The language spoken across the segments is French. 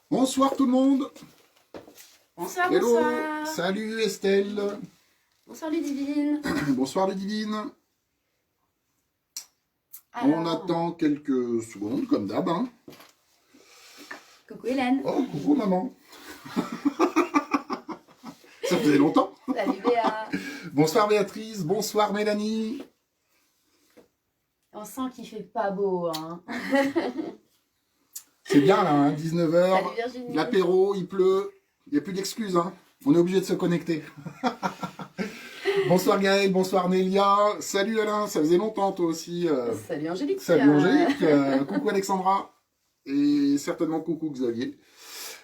Bonsoir tout le monde. Bonsoir, Hello. bonsoir. Salut Estelle. Bonsoir Ludivine. Bonsoir Ludivine. On Alors, attend quelques secondes comme d'hab. Hein. coucou Hélène. Oh, coucou maman. Ça faisait longtemps. Salut Béa. Bonsoir Béatrice. Bonsoir Mélanie. On sent qu'il fait pas beau, hein. C'est bien là, hein, 19h. Salut Virginie. L'apéro, il pleut. Il n'y a plus d'excuses. Hein. On est obligé de se connecter. Bonsoir Gaël, bonsoir Nélia. Salut Alain, ça faisait longtemps toi aussi. Salut Angélique. Salut Angélique. Coucou Alexandra. Et certainement coucou Xavier.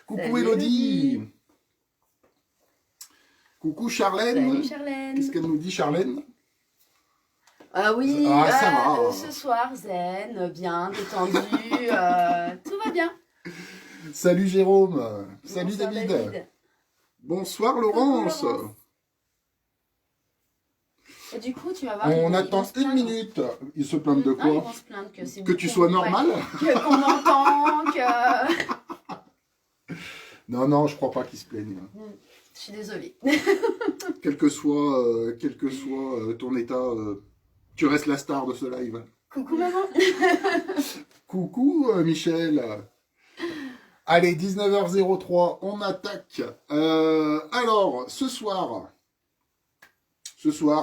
Coucou Salut Elodie. Elodie. Coucou Charlène. Salut Charlène. Qu'est-ce qu'elle nous dit Charlène? Ah oui, Ah, ça va. ce soir, zen, bien, détendu, tout va bien. Salut Jérôme. Salut Bonsoir, David. Bonsoir Coucou, Laurence. Laurence. Et du coup, tu vas voir. On ils attend vont se une plaindre. minute. Ils se plaignent de Ah, ils quoi? vont se plaindre que c'est Que tu beaucoup, sois ouais. normal? Qu'on entend, que... Non, non, je crois pas qu'ils se plaignent. Je suis désolée. Quel que soit ton état, tu restes la star de ce live. Coucou maman. Coucou Michel. Allez, 19h03, on attaque. Alors, ce soir,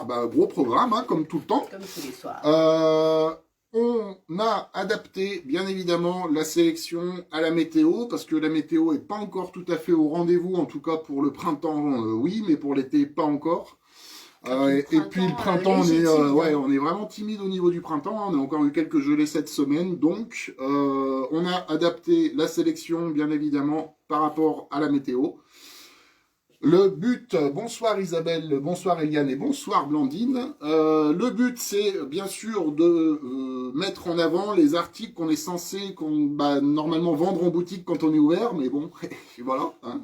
bah, gros programme, hein, comme tout le temps. Comme tous les soirs. On a adapté, bien évidemment, la sélection à la météo, parce que la météo est pas encore tout à fait au rendez-vous, en tout cas pour le printemps, oui, mais pour l'été, pas encore. Et puis le printemps, on est vraiment timide au niveau du printemps. On a encore eu quelques gelées cette semaine, donc on a adapté la sélection, bien évidemment, par rapport à la météo. Le but, bonsoir Isabelle, bonsoir Eliane et bonsoir Blandine. Le but, c'est bien sûr de mettre en avant les articles qu'on est censé, normalement vendre en boutique quand on est ouvert, mais bon, voilà. Hein.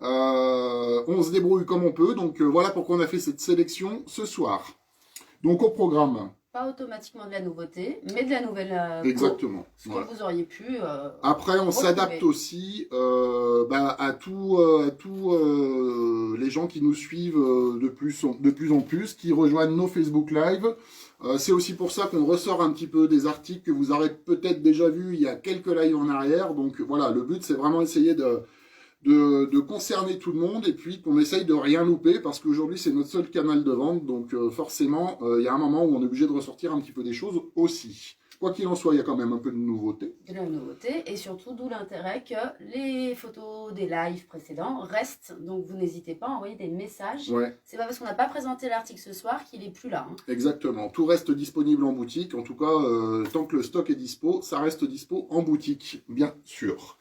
On se débrouille comme on peut, donc voilà pourquoi on a fait cette sélection ce soir. Donc au programme. Pas automatiquement de la nouveauté, mais de la nouvelle Exactement. Ce que vous auriez pu Après, on retrouver. s'adapte aussi à tous les gens qui nous suivent de plus en plus, qui rejoignent nos Facebook Live. C'est aussi pour ça qu'on ressort un petit peu des articles que vous aurez peut-être déjà vus il y a quelques lives en arrière. Donc voilà, le but c'est vraiment essayer de concerner tout le monde et puis qu'on essaye de rien louper parce qu'aujourd'hui c'est notre seul canal de vente. Donc forcément, il y a un moment où on est obligé de ressortir un petit peu des choses aussi. Quoi qu'il en soit, il y a quand même un peu de nouveauté. De la nouveauté et surtout d'où l'intérêt que les photos des lives précédents restent. Donc vous n'hésitez pas à envoyer des messages. Ouais. C'est pas parce qu'on n'a pas présenté l'article ce soir qu'il est plus là. Hein. Exactement. Tout reste disponible en boutique. En tout cas, tant que le stock est dispo, ça reste dispo en boutique, bien sûr.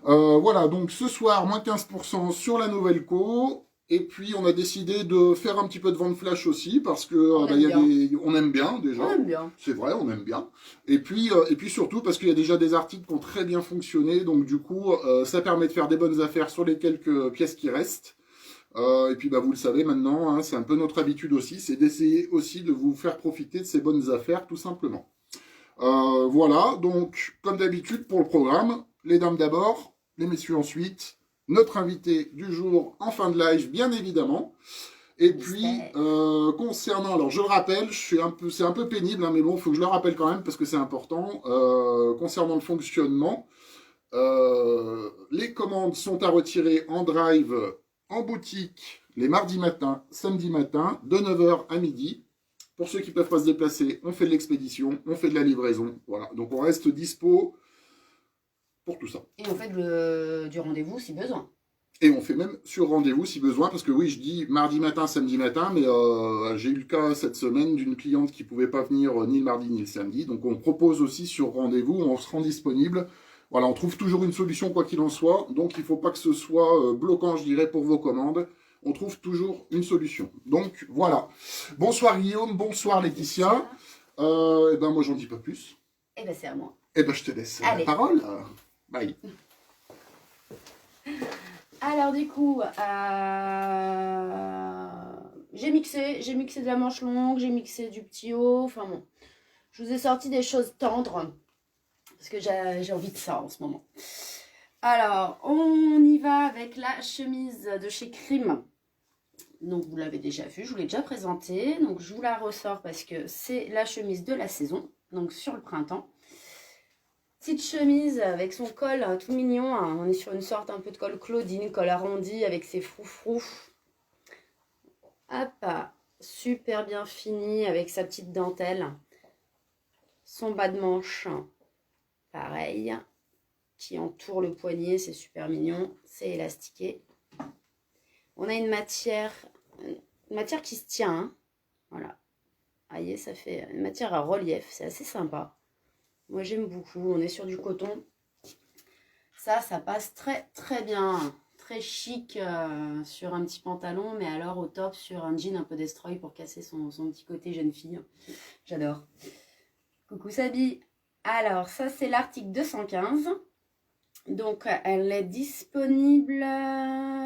Voilà, donc ce soir, moins 15% sur la nouvelle co. Et puis, on a décidé de faire un petit peu de vente flash aussi, parce que on aime bien déjà. On aime bien. C'est vrai, on aime bien. Et puis surtout, parce qu'il y a déjà des articles qui ont très bien fonctionné. Donc du coup, ça permet de faire des bonnes affaires sur les quelques pièces qui restent. Et puis, vous le savez maintenant, hein, c'est un peu notre habitude aussi, c'est d'essayer aussi de vous faire profiter de ces bonnes affaires, tout simplement. Voilà, donc, comme d'habitude, pour le programme, les dames d'abord, les messieurs ensuite, notre invité du jour en fin de live, bien évidemment. Et puis, concernant, alors je le rappelle, c'est un peu pénible, hein, mais bon, il faut que je le rappelle quand même parce que c'est important. Concernant le fonctionnement, les commandes sont à retirer en drive, en boutique, les mardis matins, samedi matin, de 9h à midi. Pour ceux qui ne peuvent pas se déplacer, on fait de l'expédition, on fait de la livraison. Voilà, donc on reste dispo pour tout ça. Et on fait du rendez-vous si besoin. Et on fait même sur rendez-vous si besoin, parce que oui, je dis mardi matin, samedi matin, mais j'ai eu le cas cette semaine d'une cliente qui ne pouvait pas venir ni le mardi ni le samedi. Donc on propose aussi sur rendez-vous, on se rend disponible. Voilà, on trouve toujours une solution quoi qu'il en soit. Donc il ne faut pas que ce soit bloquant, je dirais, pour vos commandes. On trouve toujours une solution. Donc voilà. Bonsoir Guillaume, bonsoir Laetitia. Moi j'en dis pas plus. Et c'est à moi. Je te laisse la parole. Bye. Alors du coup, j'ai mixé de la manche longue, j'ai mixé du petit haut, enfin bon. Je vous ai sorti des choses tendres, parce que j'ai envie de ça en ce moment. Alors, on y va avec la chemise de chez Crime. Donc, vous l'avez déjà vue, je vous l'ai déjà présentée. Donc, je vous la ressors parce que c'est la chemise de la saison, donc sur le printemps. Petite chemise avec son col tout mignon. Hein. On est sur une sorte un peu de col Claudine, col arrondi avec ses froufrous. Hop, super bien fini avec sa petite dentelle. Son bas de manche, pareil, qui entoure le poignet, c'est super mignon. C'est élastiqué. On a une matière qui se tient. Hein. Voilà. Vous voyez, ça fait une matière à relief. C'est assez sympa. Moi, j'aime beaucoup. On est sur du coton. Ça passe très, très bien. Très chic sur un petit pantalon, mais alors au top sur un jean un peu destroy pour casser son petit côté jeune fille. J'adore. Coucou Sabi. Alors, ça, c'est l'article 215. Donc, elle est disponible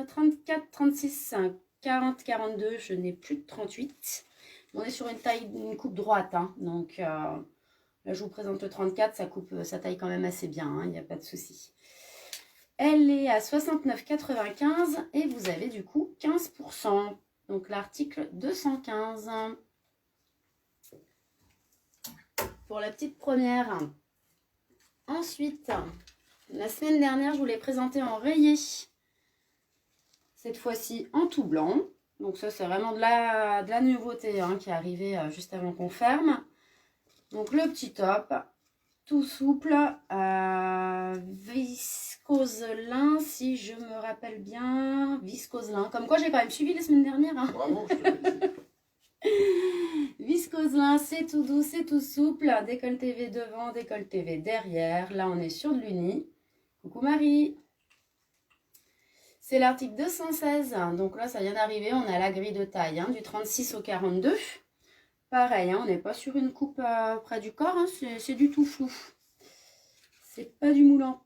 34, 36, 40, 42. Je n'ai plus de 38. On est sur une coupe droite. Hein, donc, là, je vous présente le 34. Ça taille quand même assez bien. Il n'y a pas de souci. Elle est à 69,95 et vous avez du coup 15%. Donc, l'article 215. Pour la petite première. Ensuite, la semaine dernière, je vous l'ai présenté en rayé. Cette fois-ci en tout blanc. Donc ça, c'est vraiment de la nouveauté hein, qui est arrivée juste avant qu'on ferme. Donc le petit top, tout souple, viscose lin, si je me rappelle bien. Viscose lin. Comme quoi, j'ai quand même suivi la semaine dernière. Hein. Bravo, je te félicite. Viscose lin, c'est tout doux, c'est tout souple. Décolleté V devant, décolleté V derrière. Là, on est sur de l'uni. Coucou Marie. C'est l'article 216. Donc là, ça vient d'arriver. On a la grille de taille hein, du 36 au 42. Pareil, hein, on n'est pas sur une coupe près du corps. Hein, c'est du tout flou. C'est pas du moulant.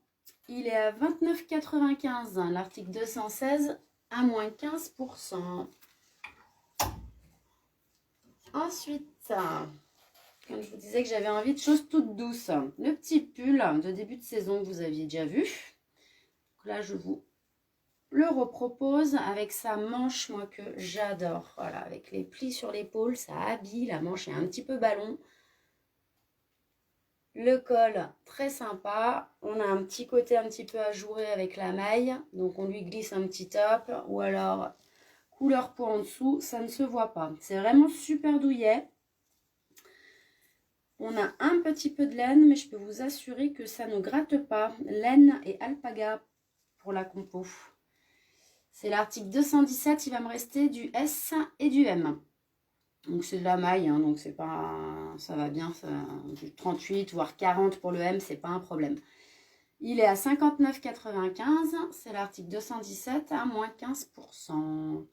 Il est à 29,95. L'article 216 à moins 15%. Ensuite, comme je vous disais que j'avais envie de choses toutes douces, le petit pull de début de saison que vous aviez déjà vu. Donc là, je vous le repropose avec sa manche, moi, que j'adore. Voilà, avec les plis sur l'épaule, ça habille. La manche est un petit peu ballon. Le col, très sympa. On a un petit côté un petit peu ajouré avec la maille. Donc, on lui glisse un petit top. Ou alors, couleur peau en dessous, ça ne se voit pas. C'est vraiment super douillet. On a un petit peu de laine, mais je peux vous assurer que ça ne gratte pas. Laine et alpaga pour la compo. C'est l'article 217, il va me rester du S et du M. Donc c'est de la maille, hein, donc c'est pas, ça va bien, du 38 voire 40 pour le M, c'est pas un problème. Il est à 59,95, c'est l'article 217 à moins 15%.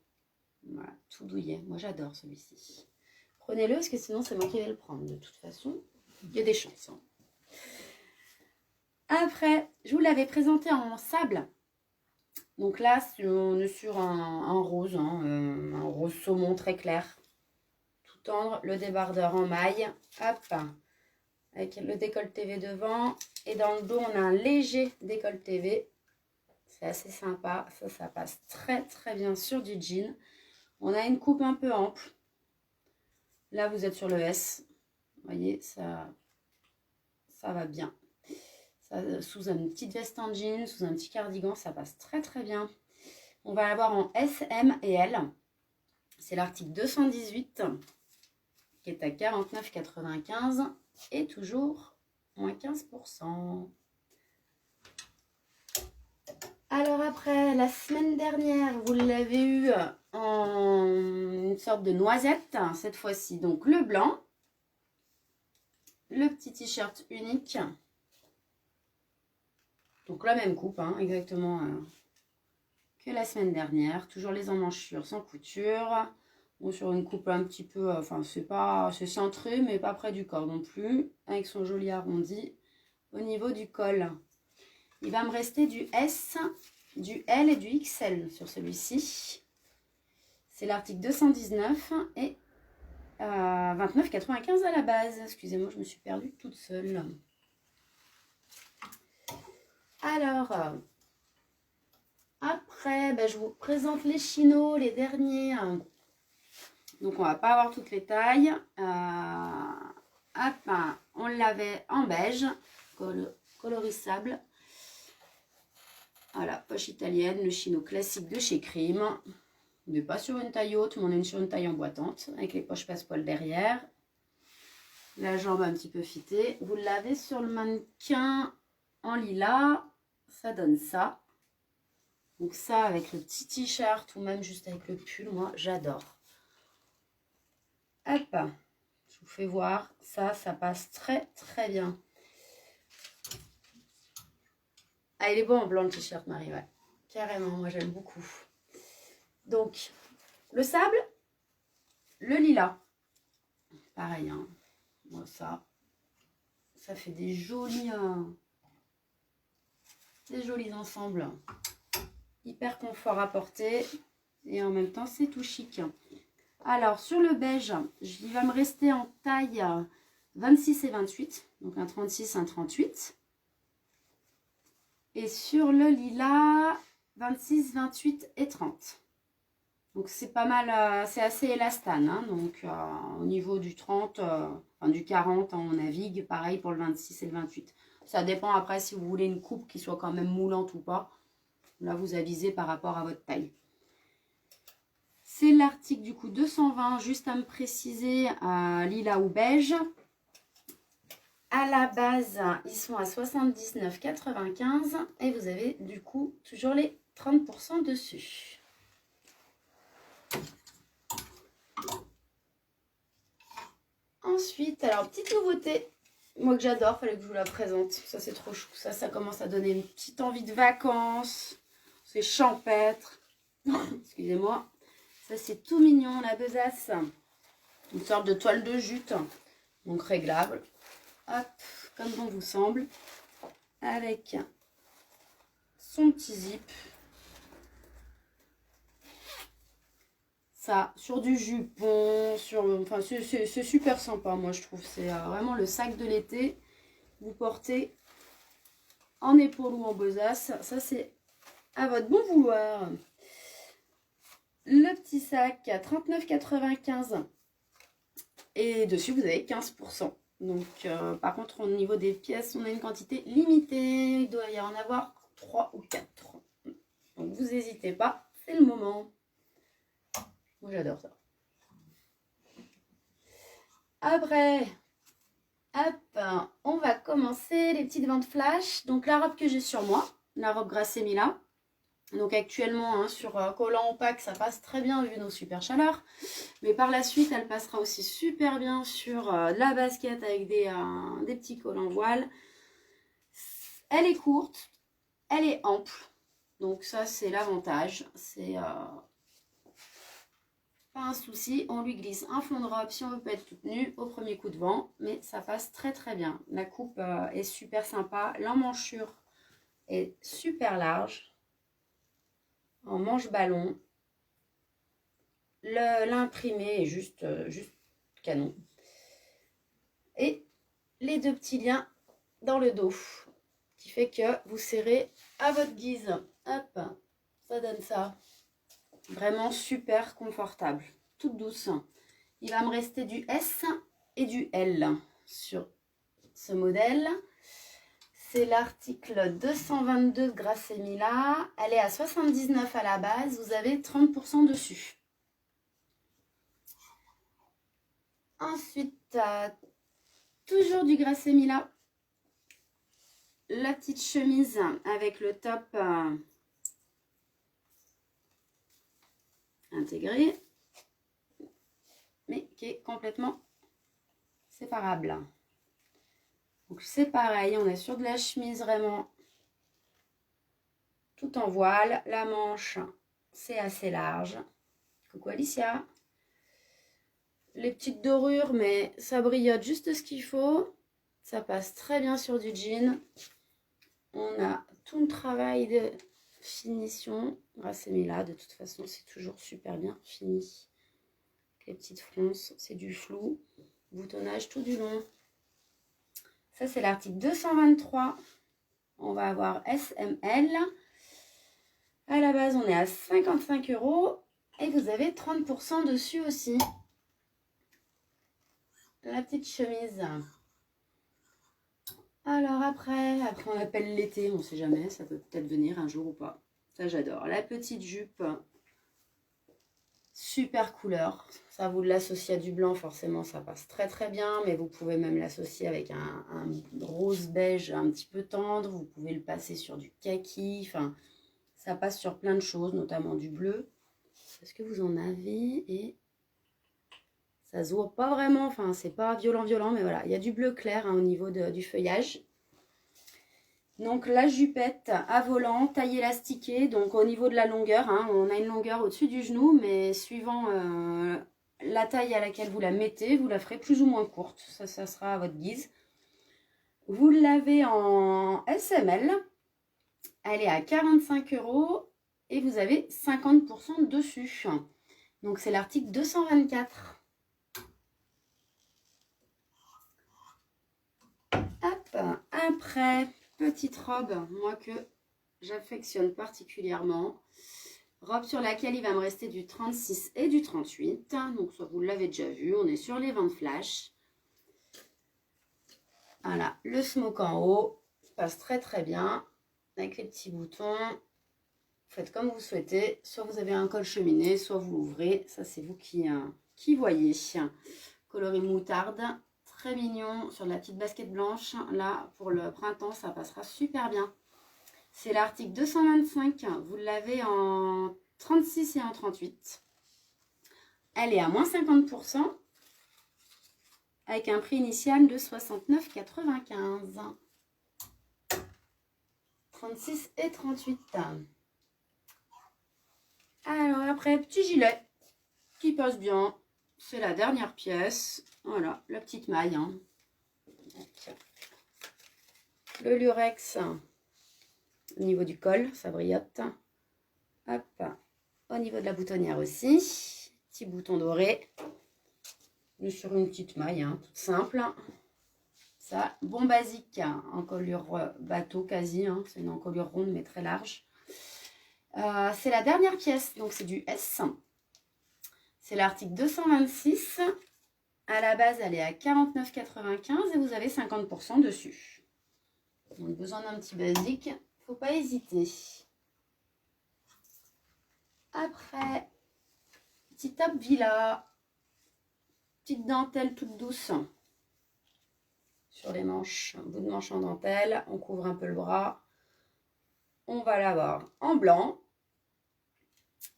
Voilà, tout douillet, moi j'adore celui-ci. Prenez-le parce que sinon c'est moi qui vais le prendre de toute façon. Il y a des chances. Hein. Après, je vous l'avais présenté en sable. Donc là, on est sur un rose, hein, un rose saumon très clair. Tout tendre, le débardeur en maille. Hop, avec le décolleté V devant. Et dans le dos, on a un léger décolleté V. C'est assez sympa. Ça passe très très bien sur du jean. On a une coupe un peu ample. Là, vous êtes sur le S. Vous voyez, ça va bien. Ça, sous une petite veste en jean, sous un petit cardigan, ça passe très très bien. On va l'avoir en S, M et L. C'est l'article 218 qui est à 49,95 et toujours moins 15%. Alors après, la semaine dernière, vous l'avez eu en une sorte de noisette, cette fois-ci. Donc le blanc, le petit t-shirt unique. Donc la même coupe, hein, exactement que la semaine dernière. Toujours les emmanchures sans couture. Bon, sur une coupe un petit peu, enfin c'est centré, mais pas près du corps non plus. Avec son joli arrondi au niveau du col. Il va me rester du S, du L et du XL sur celui-ci. C'est l'article 219 et 29,95 à la base. Excusez-moi, je me suis perdue toute seule. Alors, après, je vous présente les chinos, les derniers. Donc, on va pas avoir toutes les tailles. On l'avait en beige, colorissable. Voilà, poche italienne, le chino classique de chez Crime. On n'est pas sur une taille haute, mais on est sur une taille emboîtante, avec les poches passepoil derrière. La jambe un petit peu fitée. Vous l'avez sur le mannequin en lilas. Ça donne ça. Donc ça, avec le petit t-shirt ou même juste avec le pull, moi, j'adore. Hop, je vous fais voir. Ça passe très, très bien. Ah, il est beau en blanc le t-shirt, Marie, ouais. Carrément, moi, j'aime beaucoup. Donc, le sable, le lilas. Pareil, hein. Moi, ça fait des jolis ensembles. Hyper confort à porter. Et en même temps, c'est tout chic. Alors, sur le beige, il va me rester en taille 26 et 28. Donc, un 36, un 38. Et sur le lilas, 26, 28 et 30. Donc, c'est pas mal, c'est assez élastane. Hein, donc, au niveau du 30, enfin du 40, on navigue. Pareil pour le 26 et le 28. Ça dépend après si vous voulez une coupe qui soit quand même moulante ou pas. Là, vous avisez par rapport à votre taille. C'est l'article du coup 220, juste à me préciser, lilas ou beige. À la base, ils sont à 79,95 et vous avez du coup toujours les 30% dessus. Ensuite, alors petite nouveauté, moi que j'adore, fallait que je vous la présente. Ça c'est trop chou, ça commence à donner une petite envie de vacances. C'est champêtre. Excusez-moi. Ça, c'est tout mignon, la besace. Une sorte de toile de jute. Donc, réglable. Hop, comme bon vous semble. Avec son petit zip. Ça, sur du jupon. Enfin, c'est super sympa, moi, je trouve. C'est vraiment le sac de l'été. Vous portez en épaule ou en besace. Ça, c'est à votre bon vouloir. Le petit sac à 39,95 et dessus vous avez 15%. Donc par contre au niveau des pièces on a une quantité limitée, il doit y en avoir 3 ou 4. Donc vous n'hésitez pas, c'est le moment. Moi j'adore ça. Après, hop, on va commencer les petites ventes flash. Donc la robe que j'ai sur moi, la robe Grasset Mila. Donc actuellement sur collant opaque ça passe très bien vu nos super chaleurs. Mais par la suite elle passera aussi super bien sur la basket avec des petits collants voile. Elle est courte, elle est ample. Donc ça c'est l'avantage. C'est pas un souci. On lui glisse un fond de robe si on veut pas être toute nue au premier coup de vent. Mais ça passe très très bien. La coupe est super sympa. L'emmanchure est super large. En manche ballon. L'imprimé est juste canon. Et les deux petits liens dans le dos. Qui fait que vous serrez à votre guise. Hop, ça donne ça. Vraiment super confortable. Toute douce. Il va me rester du S et du L sur ce modèle. C'est l'article 222 Grasset Mila. Elle est à 79 à la base. Vous avez 30% dessus. Ensuite, toujours du Grasset Mila. La petite chemise avec le top intégré. Mais qui est complètement séparable. Donc c'est pareil, on est sur de la chemise vraiment tout en voile. La manche, c'est assez large. Coucou Alicia. Les petites dorures, mais ça brillante juste ce qu'il faut. Ça passe très bien sur du jean. On a tout le travail de finition. Grasset Mila, de toute façon, c'est toujours super bien fini. Les petites fronces, c'est du flou. Boutonnage tout du long. Ça, c'est l'article 223. On va avoir SML. À la base, on est à 55 € et vous avez 30% dessus aussi. La petite chemise. Alors après on appelle l'été, on ne sait jamais, ça peut peut-être venir un jour ou pas. Ça j'adore. La petite jupe, super couleur. Ça vous l'associez à du blanc, forcément ça passe très très bien, mais vous pouvez même l'associer avec un rose beige un petit peu tendre. Vous pouvez le passer sur du kaki, enfin ça passe sur plein de choses, notamment du bleu. Est-ce que vous en avez? Et ça se voit pas vraiment, enfin c'est pas violent, mais voilà, il y a du bleu clair hein, au niveau du feuillage. Donc la jupette à volant, taille élastiquée, donc au niveau de la longueur, hein, on a une longueur au-dessus du genou, mais suivant la taille à laquelle vous la mettez, vous la ferez plus ou moins courte, ça sera à votre guise. Vous l'avez en SML, elle est à 45 € et vous avez 50% dessus. Donc c'est l'article 224. Hop, après, petite robe, moi que j'affectionne particulièrement. Robe sur laquelle il va me rester du 36 et du 38. Donc ça vous l'avez déjà vu, on est sur les ventes flash. Voilà, le smoke en haut, passe très très bien. Avec les petits boutons. Faites comme vous souhaitez. Soit vous avez un col cheminé, soit vous l'ouvrez. Ça c'est vous qui voyez. Coloris moutarde. Très mignon sur la petite basket blanche. Là, pour le printemps, ça passera super bien. C'est l'article 225. Vous l'avez en 36 et en 38. Elle est à moins 50% avec un prix initial de 69,95. 36 et 38. Alors après, petit gilet qui passe bien. C'est la dernière pièce. Voilà, la petite maille. Hein. Le lurex au niveau du col, ça brillote. Hop, au niveau de la boutonnière aussi. Petit bouton doré. Sur une petite maille, hein, toute simple. Ça, bon basique, hein, encolure bateau quasi. Hein, c'est une encolure ronde mais très large. C'est la dernière pièce, donc c'est du S. C'est l'article 226. À la base, elle est à 49,95 et vous avez 50% dessus. Donc, besoin d'un petit basique, faut pas hésiter. Après, petit top villa, petite dentelle toute douce sur les manches, un bout de manche en dentelle. On couvre un peu le bras. On va l'avoir en blanc.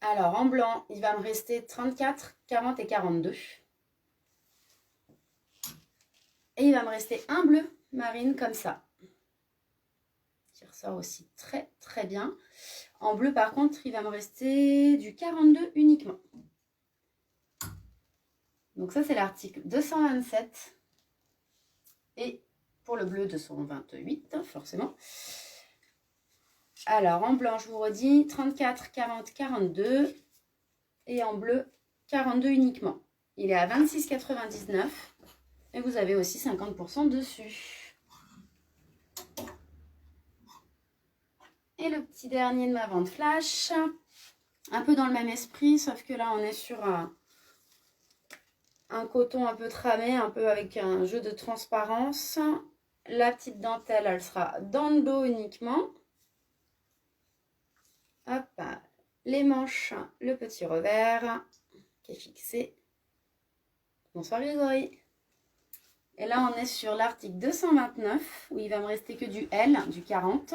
Alors, en blanc, il va me rester 34, 40 et 42. Et il va me rester un bleu marine comme ça. Qui ressort aussi très très bien. En bleu, par contre, il va me rester du 42 uniquement. Donc ça, c'est l'article 227. Et pour le bleu, 228, forcément. Alors, en blanc, je vous redis, 34, 40, 42. Et en bleu, 42 uniquement. Il est à 26,99. Et vous avez aussi 50% dessus. Et le petit dernier de ma vente flash. Un peu dans le même esprit, sauf que là, on est sur un coton un peu tramé, un peu avec un jeu de transparence. La petite dentelle, elle sera dans le dos uniquement. Hop, les manches, le petit revers qui est fixé. Bonsoir Grégory. Et là, on est sur l'article 229, où il va me rester que du L, du 40.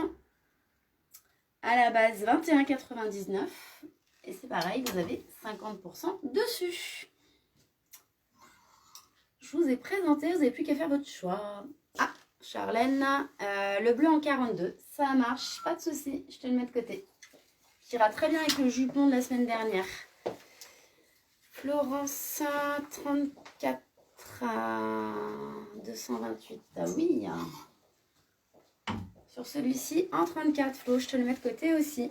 À la base, 21,99. Et c'est pareil, vous avez 50% dessus. Je vous ai présenté, vous n'avez plus qu'à faire votre choix. Ah, Charlène, le bleu en 42, ça marche, pas de souci, je te le mets de côté. Qui ira très bien avec le jupon de la semaine dernière. Florence, 34 à 228, ah oui. Sur celui-ci, en 34, Flo, je te le mets de côté aussi.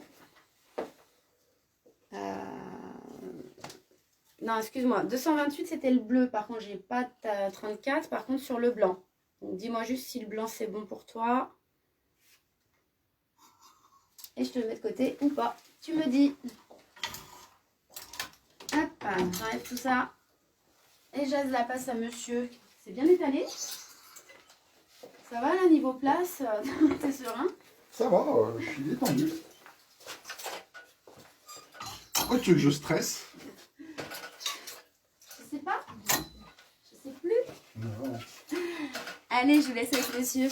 Non, excuse-moi, 228 c'était le bleu, par contre j'ai pas 34, par contre sur le blanc. Donc dis-moi juste si le blanc c'est bon pour toi. Et je te le mets de côté ou pas. Tu me dis. Hop, j'enlève tout ça. Et j'aise la passe à monsieur. C'est bien étalé. Ça va là, niveau place? T'es serein? Ça va, je suis détendu. Pourquoi tu veux que je stresse? Je sais pas. Je sais plus. Non. Allez, je vous laisse avec monsieur.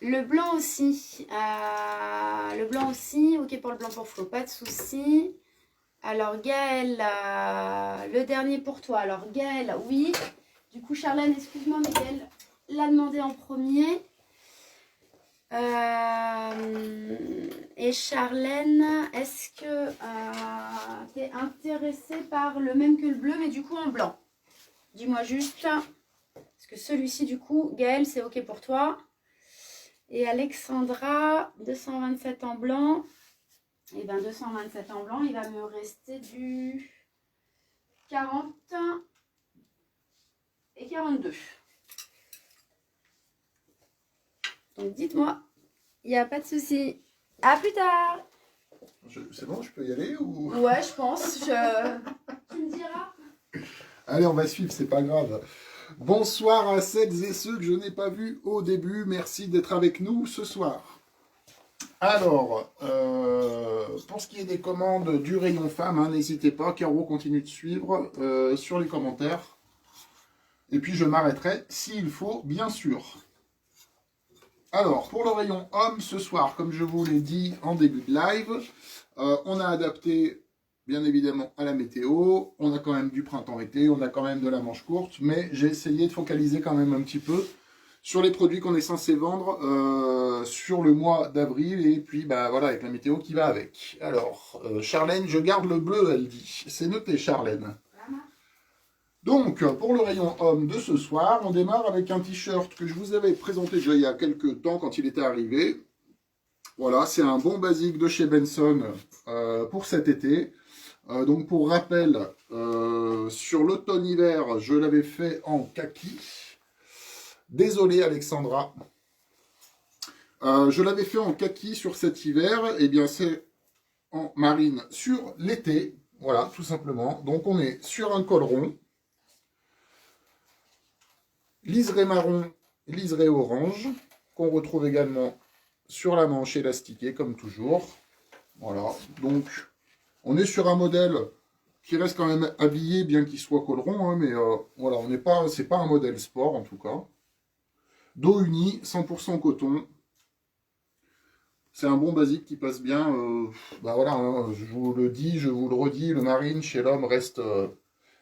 Le blanc aussi. Le blanc aussi. Ok pour le blanc pour Flo, pas de souci. Alors Gaël, le dernier pour toi. Alors Gaël, oui. Du coup, Charlène, excuse-moi, mais Gaël l'a demandé en premier. Et Charlène, est-ce que tu es intéressée par le même que le bleu, mais du coup en blanc? Dis-moi juste. Parce que celui-ci, du coup, Gaël, c'est ok pour toi. Et Alexandra, 227 en blanc. Et bien 227 en blanc, il va me rester du 40 et 42. Donc dites-moi, il n'y a pas de souci. À plus tard. C'est bon, je peux y aller ou... Ouais, je pense. Tu me diras. Allez, on va suivre, c'est pas grave. Bonsoir à celles et ceux que je n'ai pas vus au début. Merci d'être avec nous ce soir. Alors, pour ce qui est des commandes du rayon femme, hein, n'hésitez pas, Caro continue de suivre sur les commentaires. Et puis je m'arrêterai s'il faut, bien sûr. Alors, pour le rayon homme, ce soir, comme je vous l'ai dit en début de live, on a adapté, bien évidemment, à la météo. On a quand même du printemps-été, on a quand même de la manche courte, mais j'ai essayé de focaliser quand même un petit peu sur les produits qu'on est censé vendre sur le mois d'avril, et puis bah voilà, avec la météo qui va avec. Alors, Charlène, je garde le bleu, elle dit. C'est noté, Charlène. Donc, pour le rayon homme de ce soir, on démarre avec un t-shirt que je vous avais présenté déjà il y a quelques temps quand il était arrivé. Voilà, c'est un bon basique de chez Benson pour cet été. Donc, pour rappel, sur l'automne-hiver, je l'avais fait en kaki. Désolé, Alexandra. Je l'avais fait en kaki sur cet hiver. Et bien, c'est en marine sur l'été. Voilà, tout simplement. Donc, on est sur un col rond. Liseré marron, liseré orange, qu'on retrouve également sur la manche élastiquée, comme toujours. Voilà, donc on est sur un modèle qui reste quand même habillé, bien qu'il soit col rond, hein, mais voilà, on n'est pas, c'est pas un modèle sport en tout cas. Dos uni, 100% coton. C'est un bon basique qui passe bien. Bah voilà, hein, je vous le dis, je vous le redis, le marine chez l'homme reste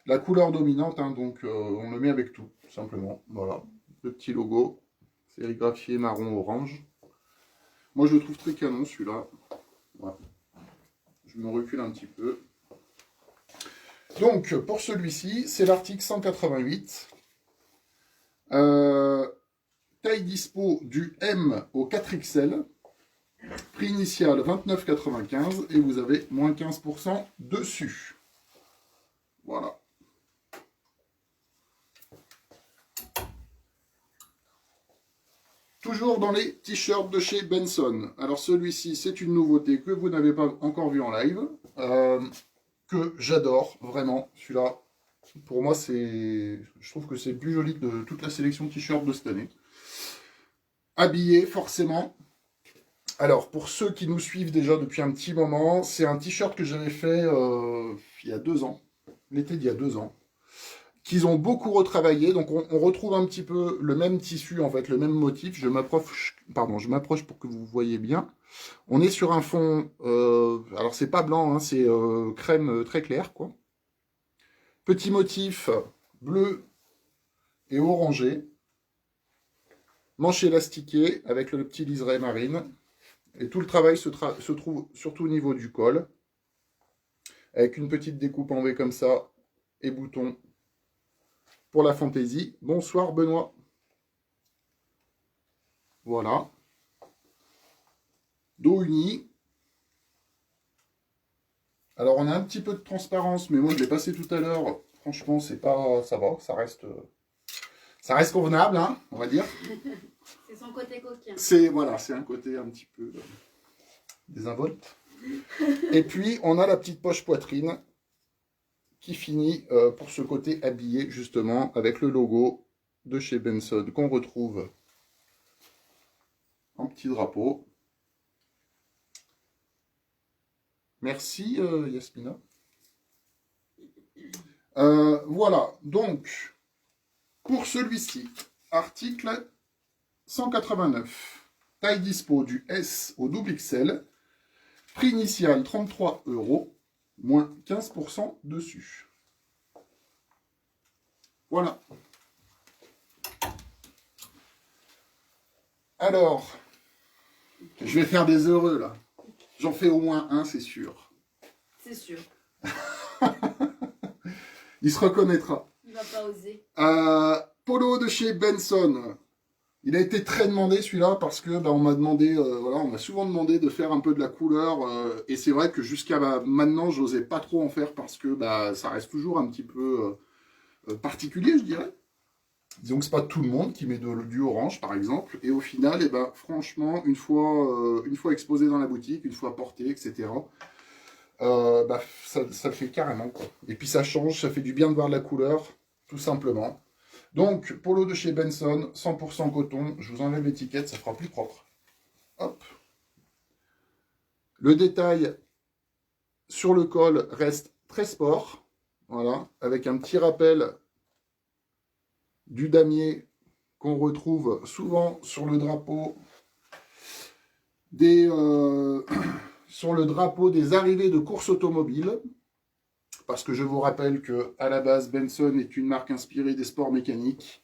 la couleur dominante, hein, donc on le met avec tout, tout simplement. Voilà, le petit logo, sérigraphié marron-orange. Moi, je le trouve très canon, celui-là. Voilà. Je me recule un petit peu. Donc, pour celui-ci, c'est l'article 188. Taille dispo du M au 4XL. Prix initial 29,95 et vous avez moins 15% dessus. Voilà. Toujours dans les t-shirts de chez Benson. Alors celui-ci, c'est une nouveauté que vous n'avez pas encore vu en live. Que j'adore, vraiment. Celui-là, pour moi, je trouve que c'est le plus joli de toute la sélection de t-shirts de cette année. Habillé, forcément. Alors, pour ceux qui nous suivent déjà depuis un petit moment, c'est un t-shirt que j'avais fait il y a 2 ans. L'été d'il y a 2 ans. Qu'ils ont beaucoup retravaillé. Donc, on retrouve un petit peu le même tissu, en fait, le même motif. Je m'approche pour que vous voyez bien. On est sur un fond, alors c'est pas blanc, hein, c'est crème très clair, quoi. Petit motif bleu et orangé. Manche élastiquée avec le petit liseré marine. Et tout le travail se trouve surtout au niveau du col. Avec une petite découpe en V comme ça. Et boutons pour la fantaisie. Bonsoir Benoît. Voilà. Dos uni. Alors on a un petit peu de transparence, mais moi je l'ai passé tout à l'heure. Franchement, c'est pas, ça va, ça reste convenable, hein, on va dire. C'est son côté coquin. C'est voilà, c'est un côté un petit peu désinvolte. Et puis, on a la petite poche poitrine qui finit pour ce côté habillé, justement, avec le logo de chez Benson qu'on retrouve en petit drapeau. Merci, Yasmina. Voilà, donc, pour celui-ci, article 189, taille dispo du S au double XL, prix initial 33 €, moins 15% dessus. Voilà. Alors, je vais faire des heureux là. J'en fais au moins un, c'est sûr. C'est sûr. Il se reconnaîtra. Il va pas oser. Polo de chez Benson. Il a été très demandé celui-là parce que on m'a demandé, voilà, on m'a souvent demandé de faire un peu de la couleur et c'est vrai que jusqu'à maintenant, j'osais pas trop en faire parce que ça reste toujours un petit peu particulier, je dirais. Disons que c'est pas tout le monde qui met du orange, par exemple, et au final, franchement, une fois exposé dans la boutique, une fois porté, etc. Ça le fait carrément, quoi. Et puis ça change, ça fait du bien de voir de la couleur, tout simplement. Donc, polo de chez Benson, 100% coton. Je vous enlève l'étiquette, ça fera plus propre. Hop. Le détail sur le col reste très sport. Voilà, avec un petit rappel du damier qu'on retrouve souvent sur le drapeau des... sur le drapeau des arrivées de courses automobiles, parce que je vous rappelle que à la base, Benson est une marque inspirée des sports mécaniques.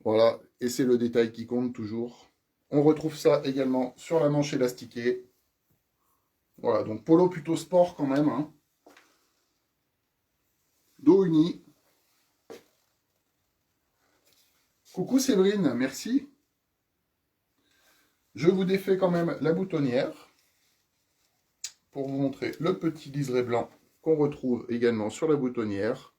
Voilà, et c'est le détail qui compte toujours. On retrouve ça également sur la manche élastiquée. Voilà, donc polo plutôt sport quand même. Hein. Dos uni. Coucou Séverine, merci. Je vous défais quand même la boutonnière pour vous montrer le petit liseré blanc qu'on retrouve également sur la boutonnière.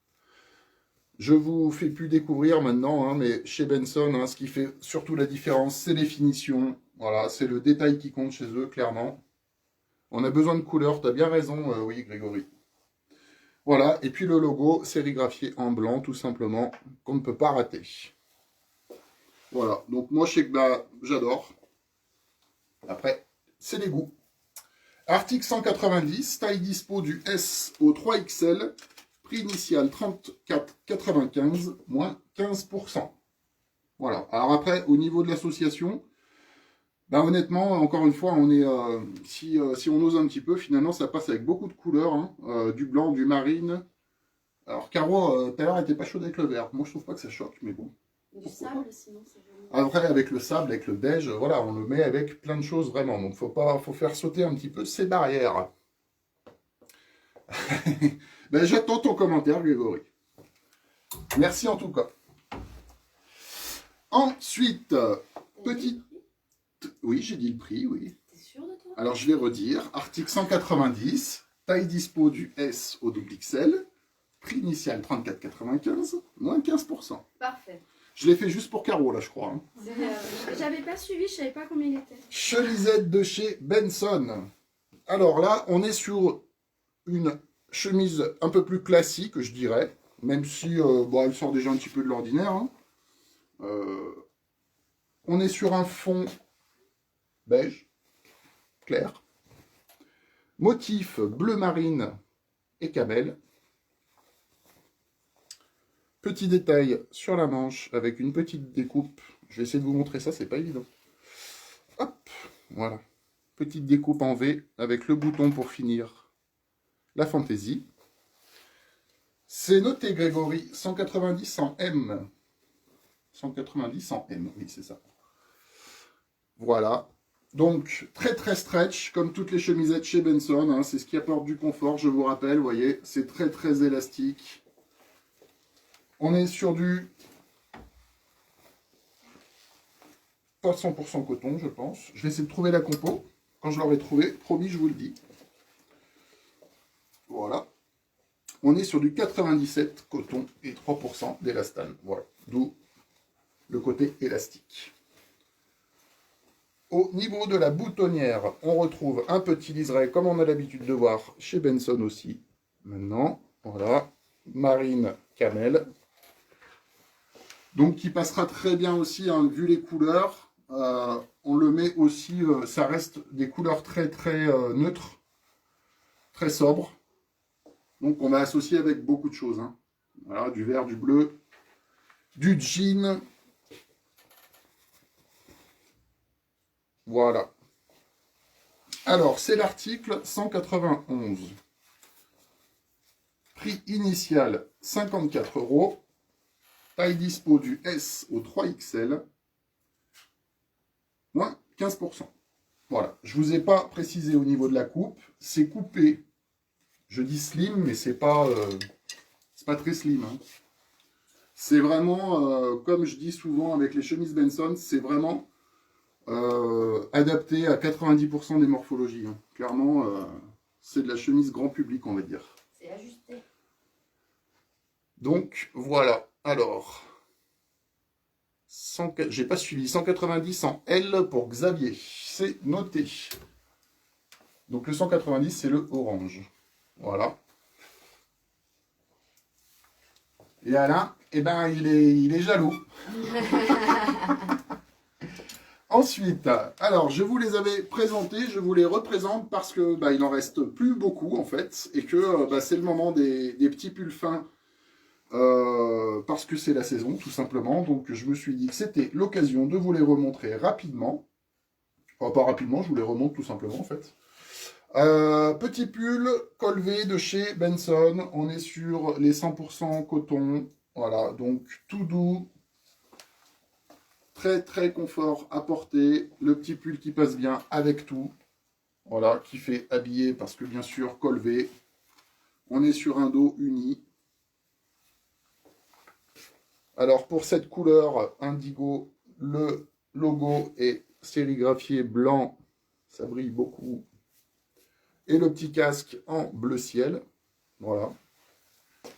Je vous fais plus découvrir maintenant, hein, mais chez Benson, hein, ce qui fait surtout la différence, c'est les finitions. Voilà, c'est le détail qui compte chez eux, clairement. On a besoin de couleurs, tu as bien raison, oui Grégory. Voilà, et puis le logo sérigraphié en blanc, tout simplement, qu'on ne peut pas rater. Voilà, donc moi je sais que j'adore. Après, c'est les goûts. Article 190, taille dispo du S au 3XL, prix initial 34,95, moins 15%. Voilà. Alors après, au niveau de l'association, honnêtement, encore une fois, on est, si on ose un petit peu, finalement, ça passe avec beaucoup de couleurs, hein, du blanc, du marine. Alors Caro, tout à l'heure, elle n'était pas chaude avec le vert. Moi, je trouve pas que ça choque, mais bon. Du sable, sinon c'est joli. Après, avec le sable, avec le beige, voilà, on le met avec plein de choses vraiment. Donc, faut faire sauter un petit peu ces barrières. J'attends ton commentaire, Grégory. Merci en tout cas. Ensuite, petite... Oui, j'ai dit le prix, oui. T'es sûr de toi? Alors, je vais redire. Article 190, taille dispo du S au double XL, prix initial 34,95, moins 15%. Parfait. Je l'ai fait juste pour Caro, là, je crois. Hein. J'avais pas suivi, je savais pas combien il était. Chemisette de chez Benson. Alors là, on est sur une chemise un peu plus classique, je dirais. Même si elle sort déjà un petit peu de l'ordinaire. Hein. On est sur un fond beige, clair. Motif bleu marine et camel. Petit détail sur la manche avec une petite découpe. Je vais essayer de vous montrer ça, c'est pas évident. Hop, voilà. Petite découpe en V avec le bouton pour finir la fantaisie. C'est noté, Grégory, 190 en M. 190 en M, oui, c'est ça. Voilà. Donc, très très stretch, comme toutes les chemisettes chez Benson. Hein, c'est ce qui apporte du confort, je vous rappelle. Vous voyez, c'est très très élastique. On est sur du... pas 100% coton, je pense. Je vais essayer de trouver la compo. Quand je l'aurai trouvé, promis, je vous le dis. Voilà. On est sur du 97 coton et 3% d'élastane. Voilà. D'où le côté élastique. Au niveau de la boutonnière, on retrouve un petit liseré comme on a l'habitude de voir chez Benson aussi. Maintenant, voilà, marine camel. Donc qui passera très bien aussi, hein, vu les couleurs. On le met aussi, ça reste des couleurs très très neutres, très sobres. Donc on va associer avec beaucoup de choses, hein. Voilà, du vert, du bleu, du jean. Voilà. Alors, c'est l'article 191. Prix initial 54 €. Taille dispo du S au 3XL. Moins 15%. Voilà. Je ne vous ai pas précisé au niveau de la coupe. C'est coupé. Je dis slim, mais c'est pas très slim, hein. C'est vraiment, comme je dis souvent avec les chemises Benson, c'est vraiment adapté à 90% des morphologies, hein. Clairement, c'est de la chemise grand public, on va dire. C'est ajusté. Donc, voilà. Alors, j'ai pas suivi. 190 en L pour Xavier. C'est noté. Donc, le 190, c'est le orange. Voilà. Et Alain, eh ben, il est jaloux. Ensuite, alors je vous les avais présentés, je vous les représente parce que il en reste plus beaucoup en fait, et que c'est le moment des petits pulls fins, parce que c'est la saison tout simplement. Donc je me suis dit que c'était l'occasion de vous les remontrer rapidement. Enfin, pas rapidement, je vous les remonte tout simplement en fait. Petit pull col V de chez Benson, on est sur les 100% coton, voilà, donc tout doux. Très très confort à porter, le petit pull qui passe bien avec tout, voilà, qui fait habiller parce que bien sûr col V, on est sur un dos uni. Alors pour cette couleur indigo, le logo est sérigraphié blanc, ça brille beaucoup, et le petit casque en bleu ciel, voilà.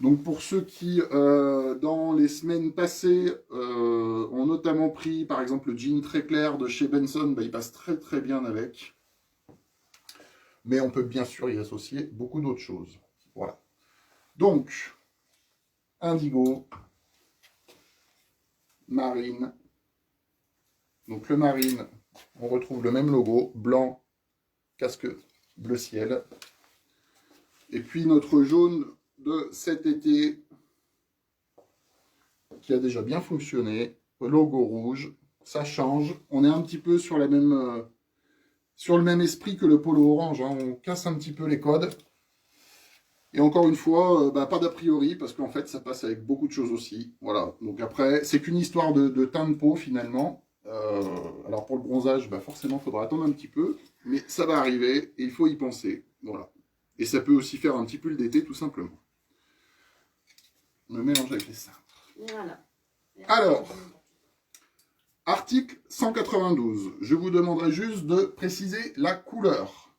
Donc pour ceux qui, dans les semaines passées, ont notamment pris, par exemple, le jean très clair de chez Benson, il passe très très bien avec. Mais on peut bien sûr y associer beaucoup d'autres choses. Voilà. Donc, indigo, marine. Donc le marine, on retrouve le même logo, blanc, casque bleu ciel. Et puis notre jaune de cet été, qui a déjà bien fonctionné, logo rouge, ça change, on est un petit peu sur la même, sur le même esprit que le polo orange, hein. On casse un petit peu les codes, et encore une fois, pas d'a priori, parce qu'en fait ça passe avec beaucoup de choses aussi, voilà. Donc après, c'est qu'une histoire de teint de peau finalement. Alors pour le bronzage, forcément il faudra attendre un petit peu, mais ça va arriver, et il faut y penser, voilà. Et ça peut aussi faire un petit pull d'été tout simplement. On le mélange avec les cintres. Voilà. Alors, article 192. Je vous demanderai juste de préciser la couleur.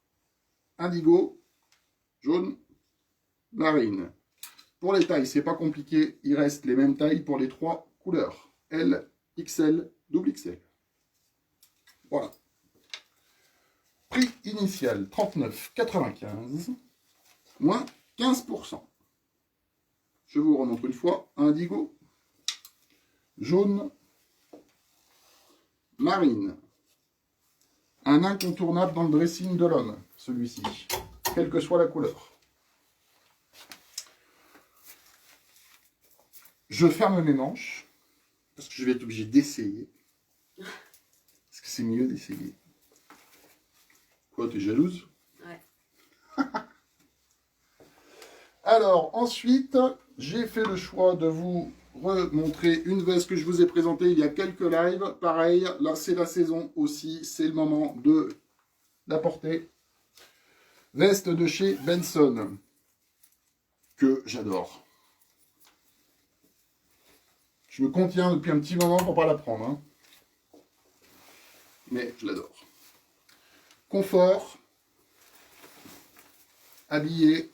Indigo, jaune, marine. Pour les tailles, c'est pas compliqué. Il reste les mêmes tailles pour les trois couleurs. L, XL, XXL. Voilà. Prix initial 39,95. Moins 15%. Je vous remontre une fois. Indigo, jaune, marine. Un incontournable dans le dressing de l'homme, celui-ci, quelle que soit la couleur. Je ferme mes manches, parce que je vais être obligé d'essayer. Parce que c'est mieux d'essayer. Quoi, t'es jalouse? Ouais. Alors, ensuite, j'ai fait le choix de vous remontrer une veste que je vous ai présentée il y a quelques lives. Pareil, là c'est la saison aussi, c'est le moment de la porter. Veste de chez Benson, que j'adore. Je me contiens depuis un petit moment pour pas la prendre, hein. Mais je l'adore. Confort, habillé,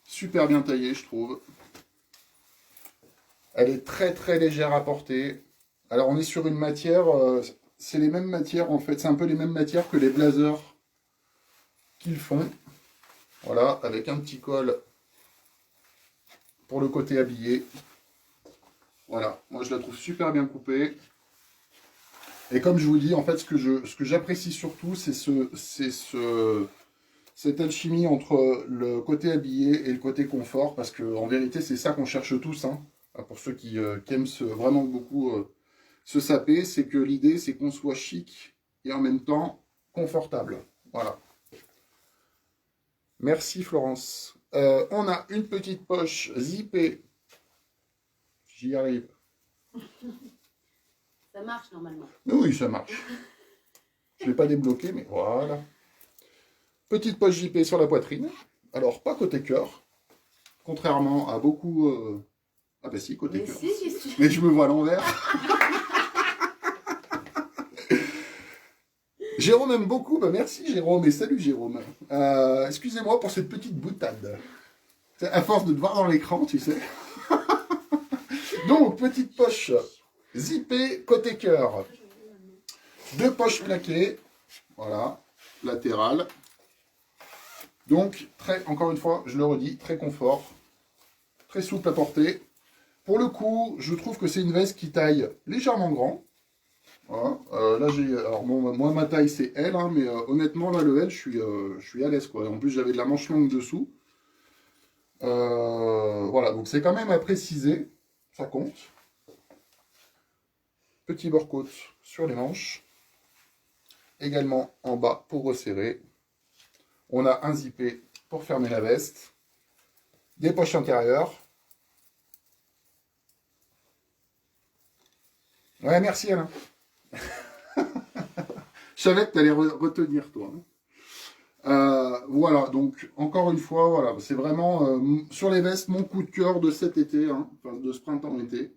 super bien taillée je trouve. Elle est très très légère à porter. Alors on est sur une matière, c'est les mêmes matières en fait. C'est un peu les mêmes matières que les blazers qu'ils font. Voilà, avec un petit col pour le côté habillé. Voilà, moi je la trouve super bien coupée. Et comme je vous dis, en fait, ce que j'apprécie surtout, c'est cette alchimie entre le côté habillé et le côté confort, parce que en vérité, c'est ça qu'on cherche tous, hein. Pour ceux qui aiment vraiment beaucoup se saper, c'est que l'idée, c'est qu'on soit chic et en même temps confortable. Voilà. Merci Florence. On a une petite poche zippée. J'y arrive. Ça marche normalement. Oui, ça marche. Je ne l'ai pas débloqué, mais voilà. Petite poche zippée sur la poitrine. Alors, pas côté cœur. Contrairement à beaucoup... Ah bah si, côté cœur. Si. Mais je me vois à l'envers. Jérôme aime beaucoup. Bah merci Jérôme et salut Jérôme. Excusez-moi pour cette petite boutade. À force de te voir dans l'écran, tu sais. Donc, petite poche zippée côté cœur. 2 poches plaquées. Voilà, latérales. Donc, encore une fois, je le redis, très confort. Très souple à porter. Pour le coup, je trouve que c'est une veste qui taille légèrement grand. Voilà. Là, alors moi, ma taille, c'est L, hein, mais honnêtement, là, le L, je suis à l'aise, quoi. En plus, j'avais de la manche longue dessous. Voilà, donc c'est quand même à préciser. Ça compte. Petit bord-côte sur les manches. Également en bas pour resserrer. On a un zippé pour fermer la veste. Des poches intérieures. Ouais, merci Alain. Je savais que tu allais retenir toi. Voilà, donc encore une fois, voilà, c'est vraiment sur les vestes mon coup de cœur de cet été, hein, enfin de ce printemps-été.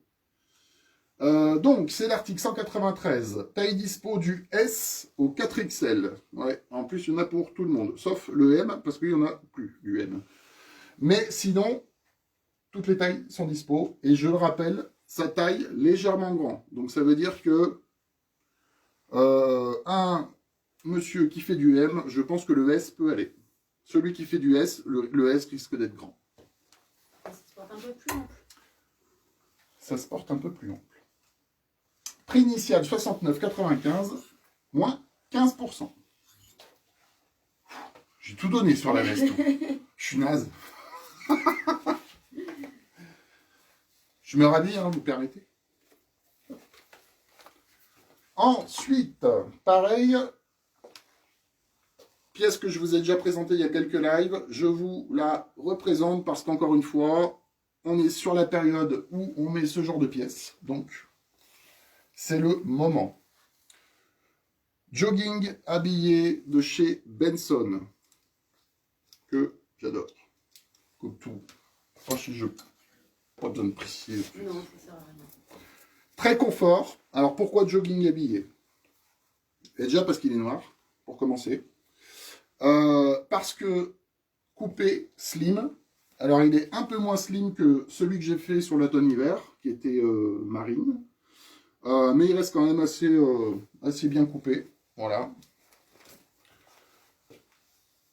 Donc, c'est l'article 193, taille dispo du S au 4XL. Ouais, en plus, il y en a pour tout le monde, sauf le M, parce qu'il n'y en a plus du M. Mais sinon, toutes les tailles sont dispo, et je le rappelle, ça taille légèrement grand. Donc, ça veut dire que un monsieur qui fait du M, je pense que le S peut aller. Celui qui fait du S, le S risque d'être grand. Ça se porte un peu plus ample. Ça se porte un peu plus ample. Prix initial 69,95, moins 15%. J'ai tout donné sur la veste. Je suis naze. Je me rhabille, hein, vous permettez. Ensuite, pareil, pièce que je vous ai déjà présentée il y a quelques lives, je vous la représente parce qu'encore une fois, on est sur la période où on met ce genre de pièces. Donc, c'est le moment. Jogging habillé de chez Benson, que j'adore. Comme tout. Franchement, je pas besoin de préciser. Non, ça sert à rien. Très confort. Alors, pourquoi jogging habillé? Et déjà parce qu'il est noir, pour commencer. Parce que coupé, slim. Alors, il est un peu moins slim que celui que j'ai fait sur l'automne-hiver, qui était marine. Mais il reste quand même assez bien coupé. Voilà.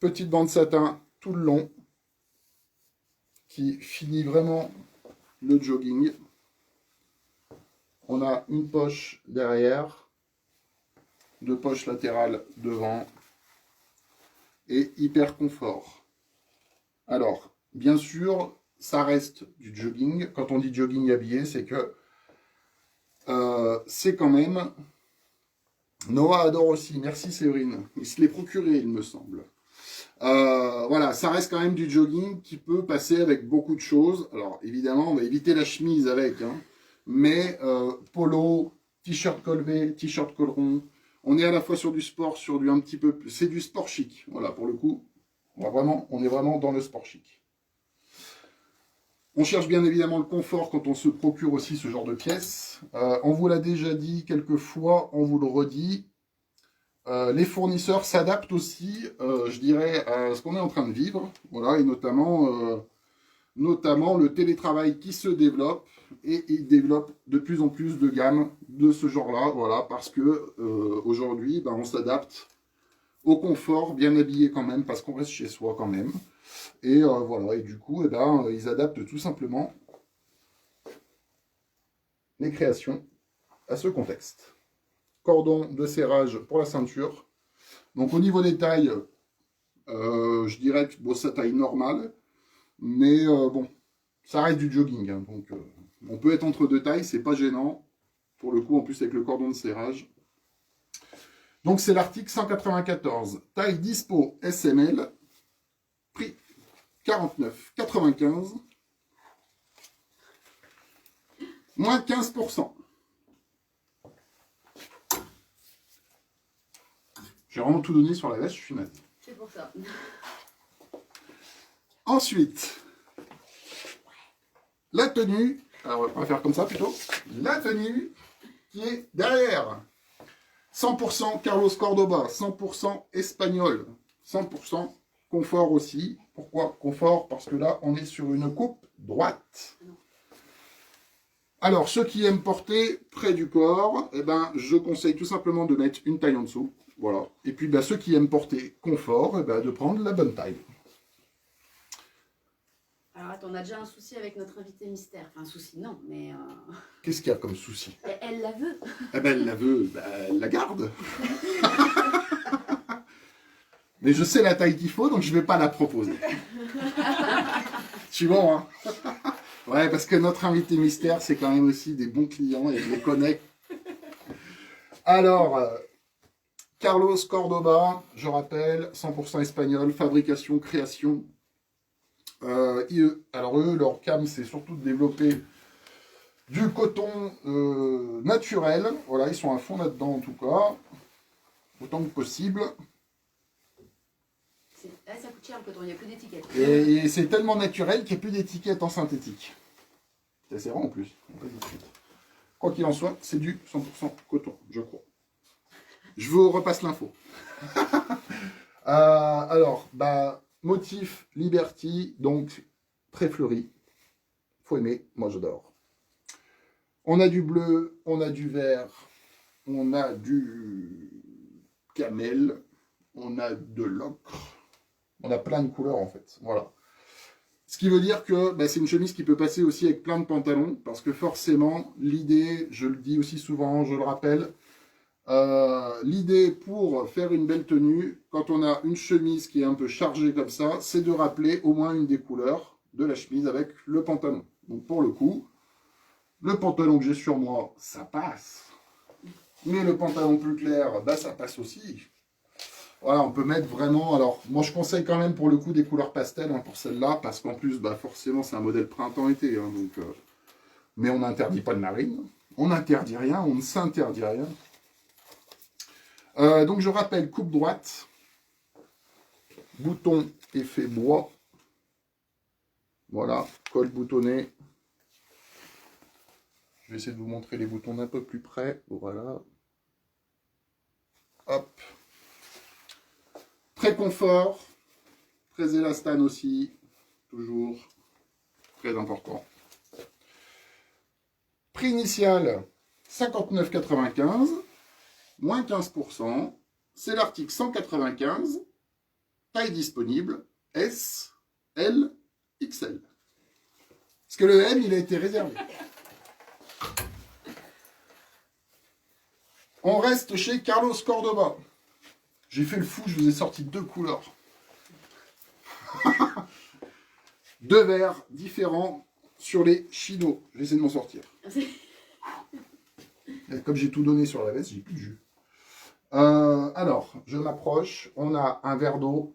Petite bande satin tout le long, qui finit vraiment le jogging. On a une poche derrière, 2 poches latérales devant, et hyper confort. Alors, bien sûr, ça reste du jogging. Quand on dit jogging habillé, c'est que c'est quand même... Noah adore aussi, merci Séverine. Il se l'est procuré, il me semble. Voilà, ça reste quand même du jogging qui peut passer avec beaucoup de choses. Alors, évidemment, on va éviter la chemise avec, hein. Mais polo, t-shirt col V, t-shirt col rond, on est à la fois sur du sport, sur du un petit peu... C'est du sport chic, voilà, pour le coup. On est vraiment dans le sport chic. On cherche bien évidemment le confort quand on se procure aussi ce genre de pièces. On vous l'a déjà dit quelques fois, on vous le redit. Les fournisseurs s'adaptent aussi, je dirais, à ce qu'on est en train de vivre. Voilà, et notamment notamment le télétravail qui se développe, et il développe de plus en plus de gammes de ce genre-là, voilà, parce que aujourd'hui, on s'adapte au confort, bien habillé quand même, parce qu'on reste chez soi quand même. Et voilà, et du coup, ils adaptent tout simplement les créations à ce contexte. Cordon de serrage pour la ceinture. Donc au niveau des tailles, je dirais que bon, ça taille normale, mais bon, ça reste du jogging, hein, donc on peut être entre deux tailles, c'est pas gênant. Pour le coup, en plus avec le cordon de serrage. Donc c'est l'article 194, taille dispo SML, prix 49,95, moins 15%. J'ai vraiment tout donné sur la veste, je suis naze. C'est pour ça. Ensuite, la tenue, alors on va faire comme ça plutôt, la tenue qui est derrière. 100% Carlos Cordoba, 100% espagnol, 100% confort aussi. Pourquoi confort? Parce que là, on est sur une coupe droite. Alors, ceux qui aiment porter près du corps, je conseille tout simplement de mettre une taille en dessous. Voilà. Et puis, ceux qui aiment porter confort, de prendre la bonne taille. Alors, attends, on a déjà un souci avec notre invité mystère. Enfin, un souci, non, mais... Qu'est-ce qu'il y a comme souci? Elle la veut. Elle la veut, elle la garde. Mais je sais la taille qu'il faut, donc je ne vais pas la proposer. Tu vois, hein? Ouais, parce que notre invité mystère, c'est quand même aussi des bons clients et je les connais. Alors, Carlos Cordoba, je rappelle, 100% espagnol, fabrication, création. Alors eux, leur cam, c'est surtout de développer du coton naturel. Voilà, ils sont à fond là-dedans en tout cas, autant que possible. Ça coûte cher le coton, il n'y a plus d'étiquette. Et c'est tellement naturel qu'il n'y a plus d'étiquette en synthétique. C'est assez rare en plus. Quoi qu'il en soit, c'est du 100% coton, je crois. Je vous repasse l'info. Alors, motif Liberty, donc très fleuri. Faut aimer, moi j'adore. On a du bleu, on a du vert, on a du camel, on a de l'ocre. On a plein de couleurs en fait, voilà. Ce qui veut dire que c'est une chemise qui peut passer aussi avec plein de pantalons, parce que forcément, l'idée, je le dis aussi souvent, je le rappelle, l'idée pour faire une belle tenue, quand on a une chemise qui est un peu chargée comme ça, c'est de rappeler au moins une des couleurs de la chemise avec le pantalon. Donc pour le coup, le pantalon que j'ai sur moi, ça passe. Mais le pantalon plus clair, ça passe aussi. Voilà, on peut mettre vraiment... Alors, moi, je conseille quand même pour le coup des couleurs pastel pour celle-là, parce qu'en plus, forcément, c'est un modèle printemps-été. Mais on n'interdit pas de marine. On n'interdit rien, on ne s'interdit rien. Donc, je rappelle, coupe droite. Bouton effet bois. Voilà, col boutonné. Je vais essayer de vous montrer les boutons d'un peu plus près. Voilà. Hop. Très confort, très élastane aussi, toujours très important. Prix initial 59,95, moins 15%, c'est l'article 195, taille disponible S, L, XL. Parce que le M, il a été réservé. On reste chez Carlos Cordoba. J'ai fait le fou, je vous ai sorti deux couleurs. Deux verres différents sur les chinos. Je vais essayer de m'en sortir. Et comme j'ai tout donné sur la veste, j'ai plus de jus. Alors, je m'approche. On a un verre d'eau.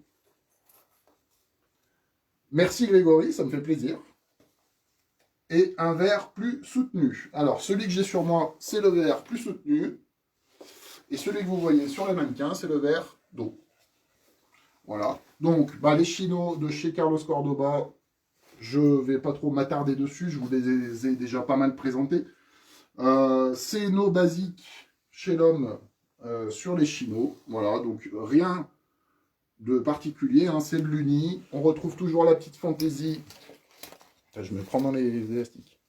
Merci Grégory, ça me fait plaisir. Et un verre plus soutenu. Alors, celui que j'ai sur moi, c'est le verre plus soutenu. Et celui que vous voyez sur le mannequin, c'est le verre d'eau. Voilà. Donc, les chinos de chez Carlos Cordoba, je ne vais pas trop m'attarder dessus. Je vous les ai déjà pas mal présentés. C'est nos basiques chez l'homme sur les chinos. Voilà. Donc, rien de particulier. C'est de l'uni. On retrouve toujours la petite fantaisie Je me prends dans les élastiques.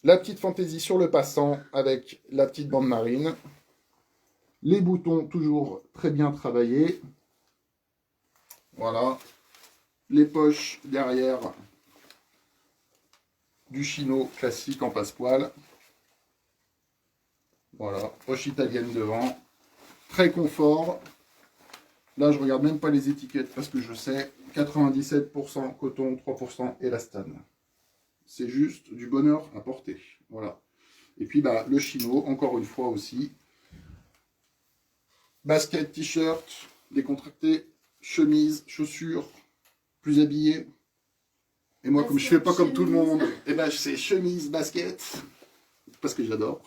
La petite fantaisie sur le passant avec la petite bande marine. Les boutons toujours très bien travaillés. Voilà. Les poches derrière du chino classique en passepoil. Voilà. Poche italienne devant. Très confort. Là, je regarde même pas les étiquettes parce que je sais 97% coton, 3% élastane. C'est juste du bonheur à porter. Voilà. Et puis, bah, le chino, encore une fois aussi. Basket, t-shirt, décontracté, chemise, chaussures, plus habillé. Et moi, comme je fais pas comme tout le monde, et ben, c'est chemise, basket, parce que j'adore.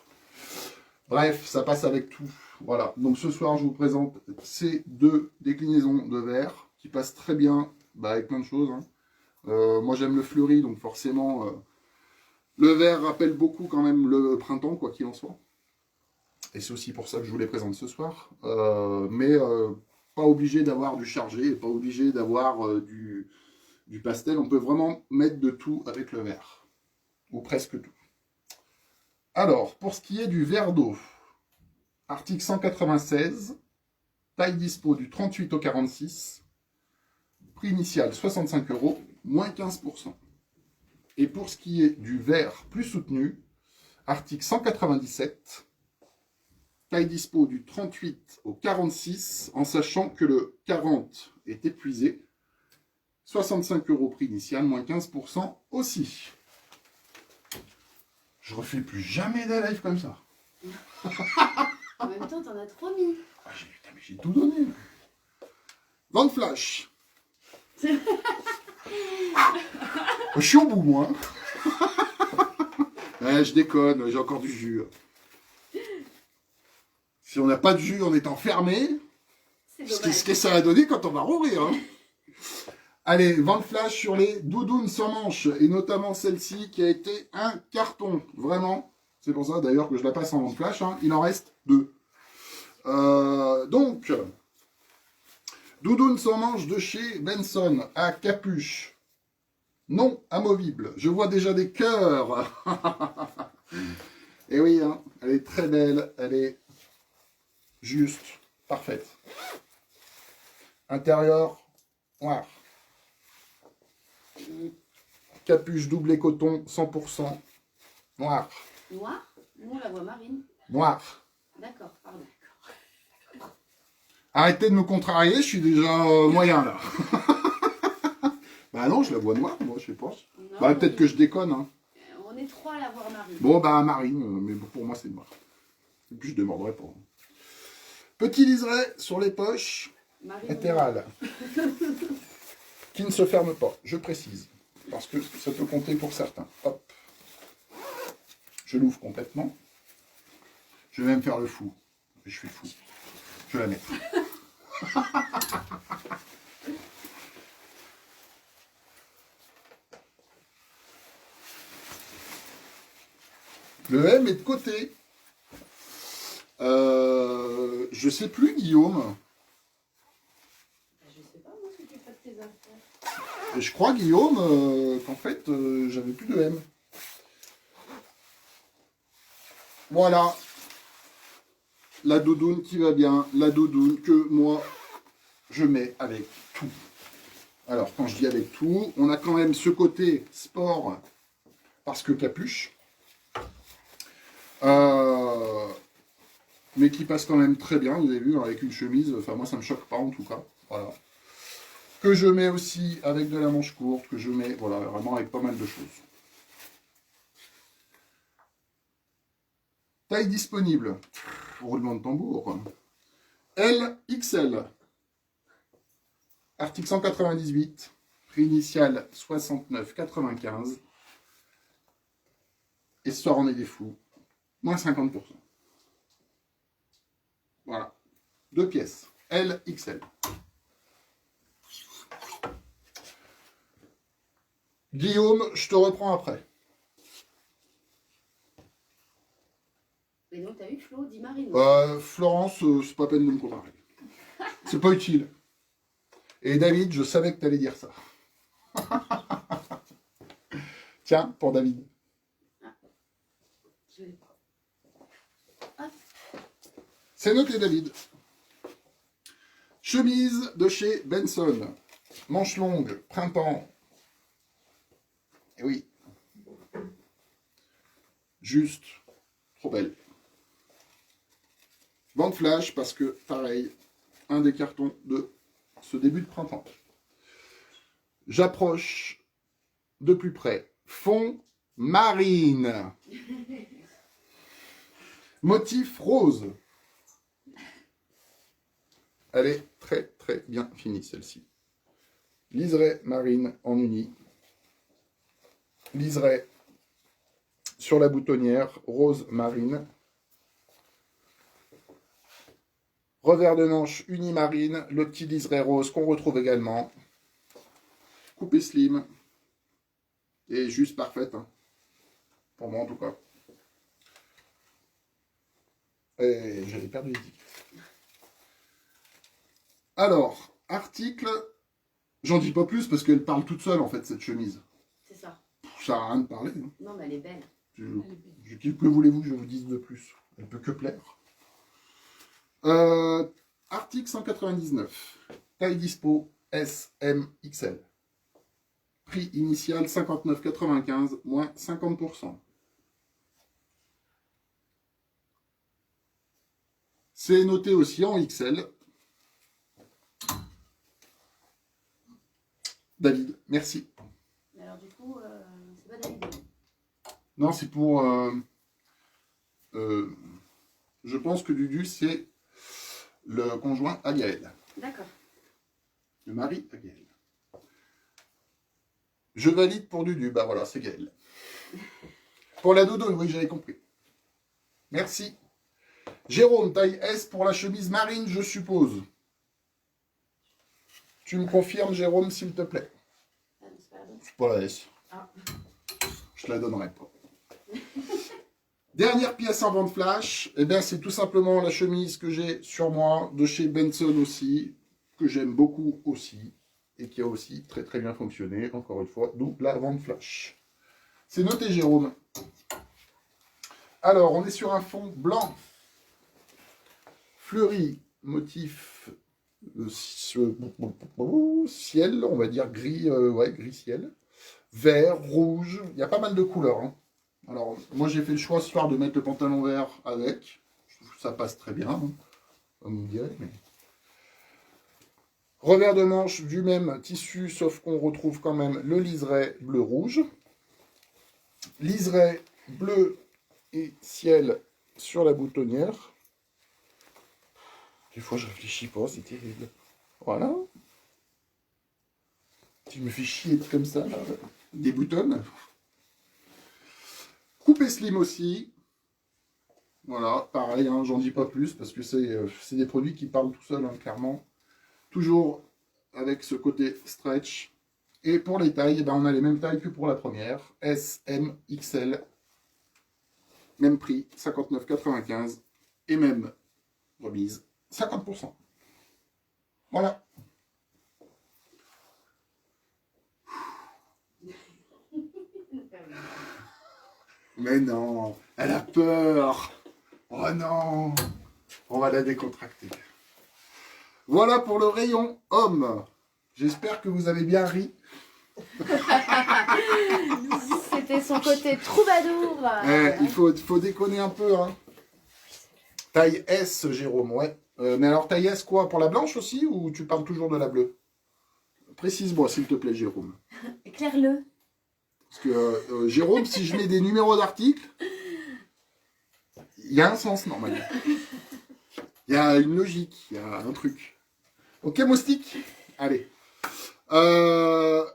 Bref, ça passe avec tout. Voilà. Donc ce soir, je vous présente ces deux déclinaisons de verre qui passent très bien avec plein de choses. Hein. Moi, j'aime le fleuri, donc forcément, le vert rappelle beaucoup quand même le printemps, quoi qu'il en soit. Et c'est aussi pour ça que je vous les présente ce soir. Mais pas obligé d'avoir du chargé, pas obligé d'avoir du pastel. On peut vraiment mettre de tout avec le vert. Ou presque tout. Alors, pour ce qui est du verre d'eau, article 196, taille dispo du 38 au 46, prix initial 65 €, moins 15%. Et pour ce qui est du verre plus soutenu, article 197, taille dispo du 38 au 46, en sachant que le 40 est épuisé, 65 € prix initial, moins 15% aussi. Je refais plus jamais des lives comme ça. En même temps, t'en as trop mis. Ah, j'ai tout donné. Vente flash. Je suis au bout, moi. Ouais, je déconne, j'ai encore du jus. Si on n'a pas de jus, on est enfermé. Ce que ça a donné quand on va rouvrir. Hein. Allez, vente flash sur les doudounes sans manches, et notamment celle-ci qui a été un carton, vraiment. C'est pour ça d'ailleurs que je la passe en vente flash, hein. Il en reste 2. Donc, doudoune sans manches de chez Benson, à capuche, non amovible. Je vois déjà des cœurs. Et oui, hein, elle est très belle, elle est juste, parfaite. Intérieur, noir. Capuche doublé coton, 100%, noir. Noir? Nous, on la voit marine. Noir. D'accord, pardon. Arrêtez de me contrarier, je suis déjà moyen là. Bah non, je la vois noire, moi, je sais pas. Non, bah peut-être que je déconne. Hein. On est 3 à la voir marine. Bon, bah marine, mais pour moi, c'est noir. Et puis je demanderai pas. Petit liseré sur les poches latérales. Qui ne se ferme pas, je précise. Parce que ça peut compter pour certains. Hop. Je l'ouvre complètement. Je vais même faire le fou. Je suis fou. Je vais la mettre. Le M est de côté. Je sais plus, Guillaume. Je sais pas, moi, ce que tu fais de tes affaires. Et je crois, Guillaume, qu'en fait, j'avais plus de M. Voilà. La doudoune qui va bien. La doudoune que moi, je mets avec tout. Alors, quand je dis avec tout, on a quand même ce côté sport, parce que capuche. Mais qui passe quand même très bien, vous avez vu, avec une chemise. Enfin, moi, ça me choque pas, en tout cas. Voilà. Que je mets aussi avec de la manche courte, que je mets, voilà, vraiment avec pas mal de choses. Taille disponible. Roulement de tambour. LXL. Article 198. Prix initial 69,95. Et ce soir, on est des fous. Moins 50%. Voilà. 2 pièces. LXL. Guillaume, je te reprends après. Et donc, t'as vu Flo dit marine. Florence, c'est pas peine de me comparer. C'est pas utile. Et David, je savais que tu allais dire ça. Tiens, pour David. Je l'ai pas. Hop. C'est noté, David. Chemise de chez Benson. Manche longue, printemps. Et oui. Juste, trop belle. Vente flash parce que, pareil, un des cartons de ce début de printemps. J'approche de plus près. Fond marine. Motif rose. Elle est très très bien finie celle-ci. Liseré marine en uni. Liseré sur la boutonnière, rose marine. Revers de manche uni marine, le petit liseré rose qu'on retrouve également. Coupé slim. Et juste parfaite. Hein. Pour moi en tout cas. Et j'avais perdu les tickets. Alors, article, j'en dis pas plus parce qu'elle parle toute seule en fait cette chemise. C'est ça. Ça sert à rien de parler. Hein. Non, mais elle est belle. Que voulez-vous que je vous dise de plus? Elle peut que plaire. Article 199. Taille dispo S, M, XL. Prix initial 59,95 moins 50%. C'est noté aussi en XL. David, merci. Alors du coup, c'est pas David. Non, c'est pour... je pense que Dudu, c'est le conjoint à Gaël. D'accord. Le mari à Gaël. Je valide pour Dudu. Bah voilà, c'est Gaël. Pour la dodo, oui, j'avais compris. Merci. Jérôme, taille S pour la chemise marine, je suppose. Tu me confirmes, Jérôme, s'il te plaît. C'est pas la S. Ah. Je te la donnerai pas. Dernière pièce en vente flash, eh bien c'est tout simplement la chemise que j'ai sur moi, de chez Benson aussi, que j'aime beaucoup aussi, et qui a aussi très très bien fonctionné, encore une fois, d'où la vente flash. C'est noté, Jérôme. Alors, on est sur un fond blanc, fleuri, motif ciel, on va dire gris, ouais, gris ciel, vert, rouge, il y a pas mal de couleurs. Hein. Alors, moi j'ai fait le choix ce soir de mettre le pantalon vert avec, je trouve que ça passe très bien, hein, comme vous direz. Mais... Revers de manche du même tissu, sauf qu'on retrouve quand même le liseré bleu-rouge. Liseré bleu et ciel sur la boutonnière. Des fois, je réfléchis pas, c'est terrible. Voilà. Tu me fais chier comme ça, là. Des boutons. Coupé slim aussi. Voilà, pareil, hein, j'en dis pas plus parce que c'est des produits qui parlent tout seuls, hein, clairement. Toujours avec ce côté stretch. Et pour les tailles, eh ben, on a les mêmes tailles que pour la première. S, M, XL. Même prix, 59,95. Et même remise, 50%. Voilà. Mais non, elle a peur. Oh non, on va la décontracter. Voilà pour le rayon homme. J'espère que vous avez bien ri. C'était son côté troubadour. Il faut déconner un peu. Hein. Taille S, Jérôme, ouais. Mais alors, taille S, quoi? Pour la blanche aussi, ou tu parles toujours de la bleue? Précise-moi, s'il te plaît, Jérôme. Éclaire-le. Parce que, Jérôme, si je mets des numéros d'articles, il y a un sens, normalement. Il y a une logique, il y a un truc. Ok, moustique? Allez. On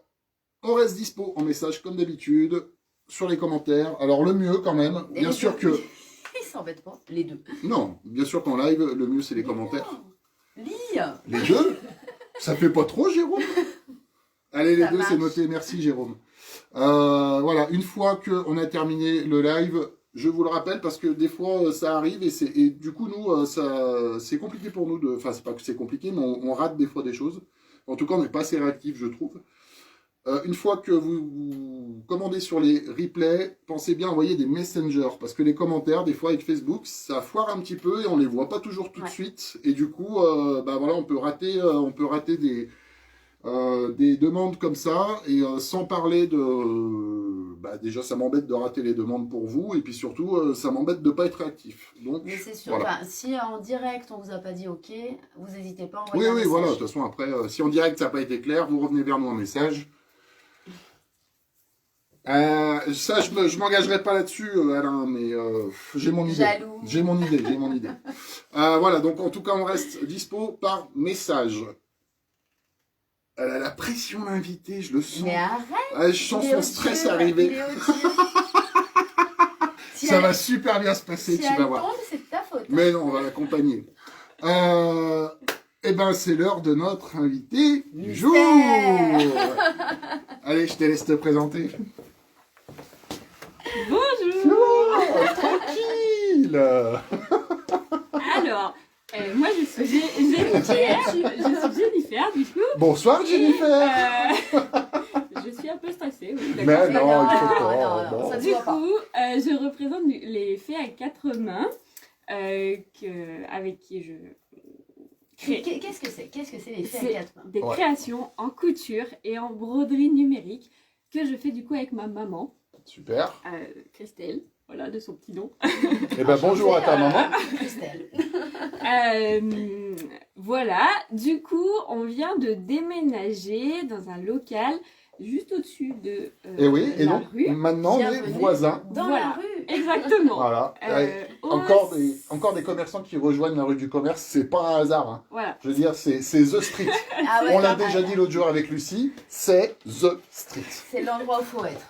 reste dispo en message, comme d'habitude, sur les commentaires. Alors, le mieux, quand même, bien sûr que... Il s'embête pas, les deux. Non, bien sûr qu'en live, le mieux, c'est les commentaires. Lis. Les deux? Ça fait pas trop, Jérôme? Allez, les Ça deux, marche. c'est noté. Merci, Jérôme. Voilà, une fois qu'on a terminé le live, je vous le rappelle, parce que des fois, ça arrive, et du coup, nous, c'est compliqué pour nous. Enfin, c'est pas que c'est compliqué, mais on rate des fois des choses. En tout cas, on n'est pas assez réactif, je trouve. Une fois que vous commandez sur les replays, pensez bien à envoyer des messengers, parce que les commentaires, des fois avec Facebook, ça foire un petit peu et on les voit pas toujours tout de Ouais. suite. Et du coup, bah voilà, on peut rater des demandes comme ça, et sans parler de... Bah déjà, ça m'embête de rater les demandes pour vous, et puis surtout, ça m'embête de pas être réactif. Donc, Mais c'est sûr, voilà. enfin, si en direct on vous a pas dit OK, vous n'hésitez pas à Oui, envoyer un oui, voilà. De message. toute façon, après, si en direct ça n'a pas été clair, vous revenez vers nous en message. Ça, je m'engagerai pas là-dessus, Alain, mais j'ai mon idée. Jaloux. J'ai mon idée, j'ai mon idée. Voilà, donc en tout cas, on reste dispo par message. Elle a la pression, l'invité, je le sens. Mais arrête, Je sens il est son au stress Dieu, arriver. il est au Dieu. Si Ça elle- va super bien se passer, si tu elle vas voir. tombe, c'est de ta faute. Mais non, on va l'accompagner. Eh ben, c'est l'heure de notre invité du jour. Allez, je te laisse te présenter. Bonjour. Oh, tranquille. Alors, moi je suis Jennifer, du coup. Bonsoir, Jennifer. Je suis un peu stressée, oui. Mais d'accord. non, il faut non, pas. non, Bon. ça Du voit pas. coup, je représente les faits à quatre mains avec qui je crée Qu'est-ce que c'est? Qu'est-ce que c'est les faits C'est à quatre mains? des Ouais. créations en couture et en broderie numérique que je fais du coup avec ma maman, Super. Christelle, voilà, de son petit nom. Eh ben, bonjour à ta maman. Christelle. Voilà, du coup, on vient de déménager dans un local juste au-dessus de Et oui, et la donc, rue. maintenant, on est Bienvenue voisins. Dans Voilà. la rue. Exactement. Voilà. Au- Encore des commerçants qui rejoignent la rue du commerce, c'est pas un hasard. Hein. Voilà. Je veux dire, c'est The Street. Ah ouais, On l'a pas déjà mal. dit l'autre jour avec Lucie, c'est The Street. C'est l'endroit où il faut être.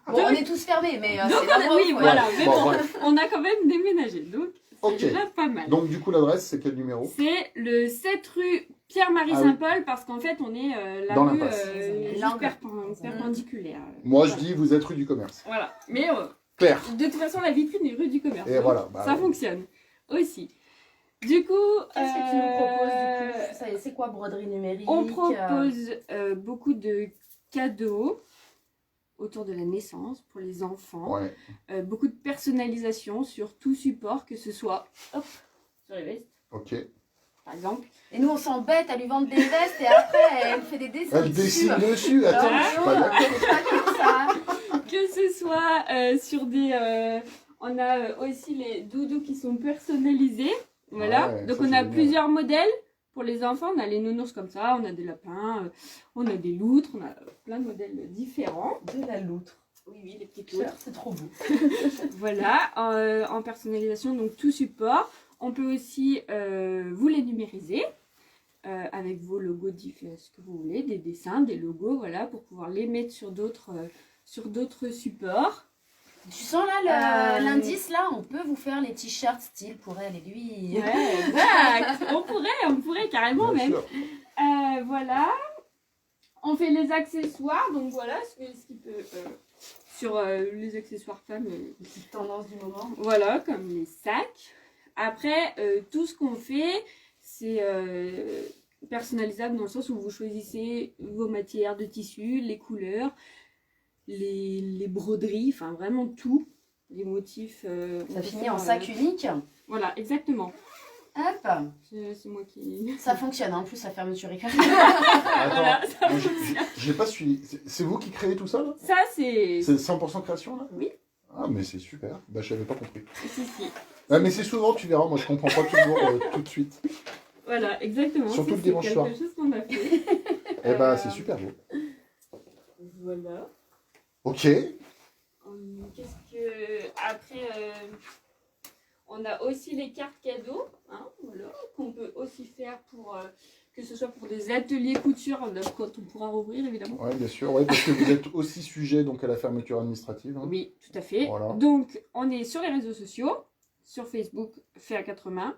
Bon, on est tous fermés, mais Donc, c'est l'endroit où il oui, faut voilà, être. mais Bon, bon, bref. on a quand même déménagé, donc c'est Ok. déjà pas mal. Donc, du coup, l'adresse, c'est quel numéro? C'est le 7 rue Pierre-Marie Ah oui. Saint-Paul, parce qu'en fait, on est la Dans rue l'impasse. juste L'angle. perpendiculaire. Moi, Voilà. je dis, vous êtes rue du commerce. Voilà, mais Claire. de toute façon, la vitrine est rue du commerce. Et donc voilà. Bah, ça ouais. fonctionne aussi. Du coup, Qu'est-ce que tu nous proposes du coup? C'est quoi broderie numérique? on propose beaucoup de cadeaux autour de la naissance pour les enfants. Ouais. Beaucoup de personnalisation sur tout support, que ce soit hop, sur les vestes, Ok. par exemple. Et nous, on s'embête à lui vendre des vestes et après, elle fait des dessins. Elle dessus. dessine dessus. Attends, Non, je suis pas d'accord. c'est pas comme ça. Que ce soit sur des... on a aussi les doudous qui sont personnalisés. Voilà. Ouais, Donc ça, on c'est a génial. plusieurs modèles. Pour les enfants, on a les nounours comme ça, on a des lapins, on a des loutres, on a plein de modèles différents. De la loutre. Oui, oui, les petites loutres. C'est trop beau. Voilà, en personnalisation, donc tout support. On peut aussi vous les numériser avec vos logos différents, ce que vous voulez, des dessins, des logos, voilà, pour pouvoir les mettre sur d'autres supports. Tu sens là l'indice là? On peut vous faire les t-shirts style pour elle et lui. Ouais, exact. On pourrait carrément Bien même. sûr. Voilà. On fait les accessoires, donc voilà ce qui peut sur les accessoires femmes. Petite tendance du moment. Voilà, comme les sacs. Après, tout ce qu'on fait, c'est personnalisable dans le sens où vous choisissez vos matières de tissu, les couleurs, les broderies, enfin vraiment tout, les motifs. Ça finit en sac unique. Voilà, exactement. Hop. C'est moi qui. Ça fonctionne, en plus la fermeture est Voilà, Attends, ça moi, j'ai pas suivi. C'est vous qui créez tout ça, là? Ça, c'est. C'est 100% création, là? Oui. Ah, mais c'est super. Bah, je n'avais pas compris. Si, si. Ah, mais c'est souvent, tu verras, moi, je comprends pas toujours tout de suite. Voilà, exactement. Surtout Ça, le dimanche c'est soir. quelque chose qu'on a fait. Eh ben, c'est super beau. Voilà. Ok. Qu'est-ce que. Après, on a aussi les cartes cadeaux, hein, voilà, qu'on peut aussi faire pour. Que ce soit pour des ateliers couture, quand on pourra rouvrir évidemment. Ouais, bien sûr. Ouais, parce que vous êtes aussi sujet donc, à la fermeture administrative. Hein. Oui, tout à fait. Voilà. Donc, on est sur les réseaux sociaux, sur Facebook, fait à quatre mains.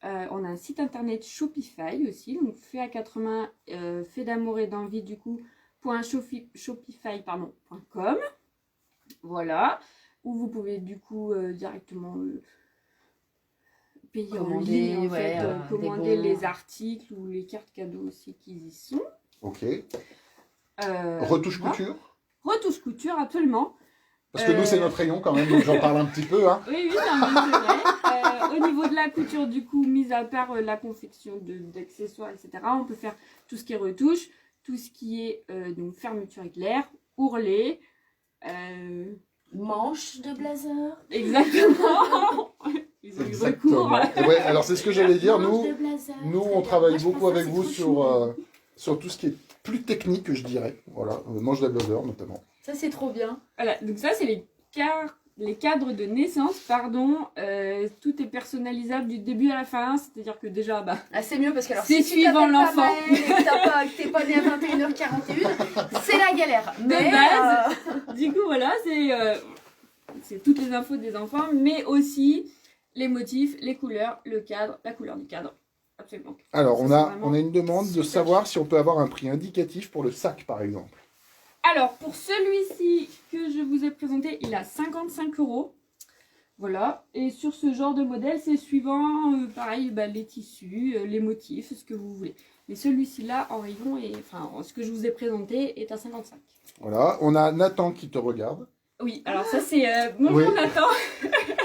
On a un site internet Shopify aussi, donc fait à quatre mains, fait d'amour et d'envie du coup, .shopify.com. Voilà, où vous pouvez du coup directement payer en Commander, ligne, en ouais, fait, des commander bons. les articles ou les cartes cadeaux aussi qui y sont. Ok. Retouche voilà. couture. Retouche couture, absolument. Parce que nous, c'est notre rayon quand même, donc j'en parle un petit peu. Hein. Oui, non, mais c'est vrai. Au niveau de la couture, du coup, mis à part la confection d'accessoires, etc., on peut faire tout ce qui est retouche, tout ce qui est donc fermeture éclair, ourlet. Manche de blazer. Exactement. Ils ont eu Exactement. recours. Et ouais, alors c'est ce que j'allais dire. Manche Nous, de blazer. nous Très on bien. travaille Moi, je beaucoup pense que avec c'est vous trop sur, chou. sur tout ce qui est plus technique, je dirais. Voilà, manche de blazer notamment. Ça, c'est trop bien. Voilà, donc ça, c'est les cadres de naissance, pardon. Tout est personnalisable du début à la fin, c'est-à-dire que déjà, bah, Ah, c'est mieux parce que alors, C'est si tu suivant t'appelles pas l'enfant. Maëlle et que t'es pas né à 21h41, c'est la galère. Mais, base. Du coup, voilà, c'est toutes les infos des enfants, mais aussi les motifs, les couleurs, le cadre, la couleur du cadre. Absolument. Alors, Ça, on c'est a, vraiment on a une demande de super savoir si on peut avoir un prix indicatif pour le sac, par exemple. Alors, pour celui-ci que je vous ai présenté, il a 55 €. Voilà. Et sur ce genre de modèle, c'est suivant, pareil, bah, les tissus, les motifs, ce que vous voulez. Mais celui-ci-là, en rayon, ce que je vous ai présenté, est à 55. Voilà, on a Nathan qui te regarde. Oui, alors ça, c'est mon Oui. Nathan.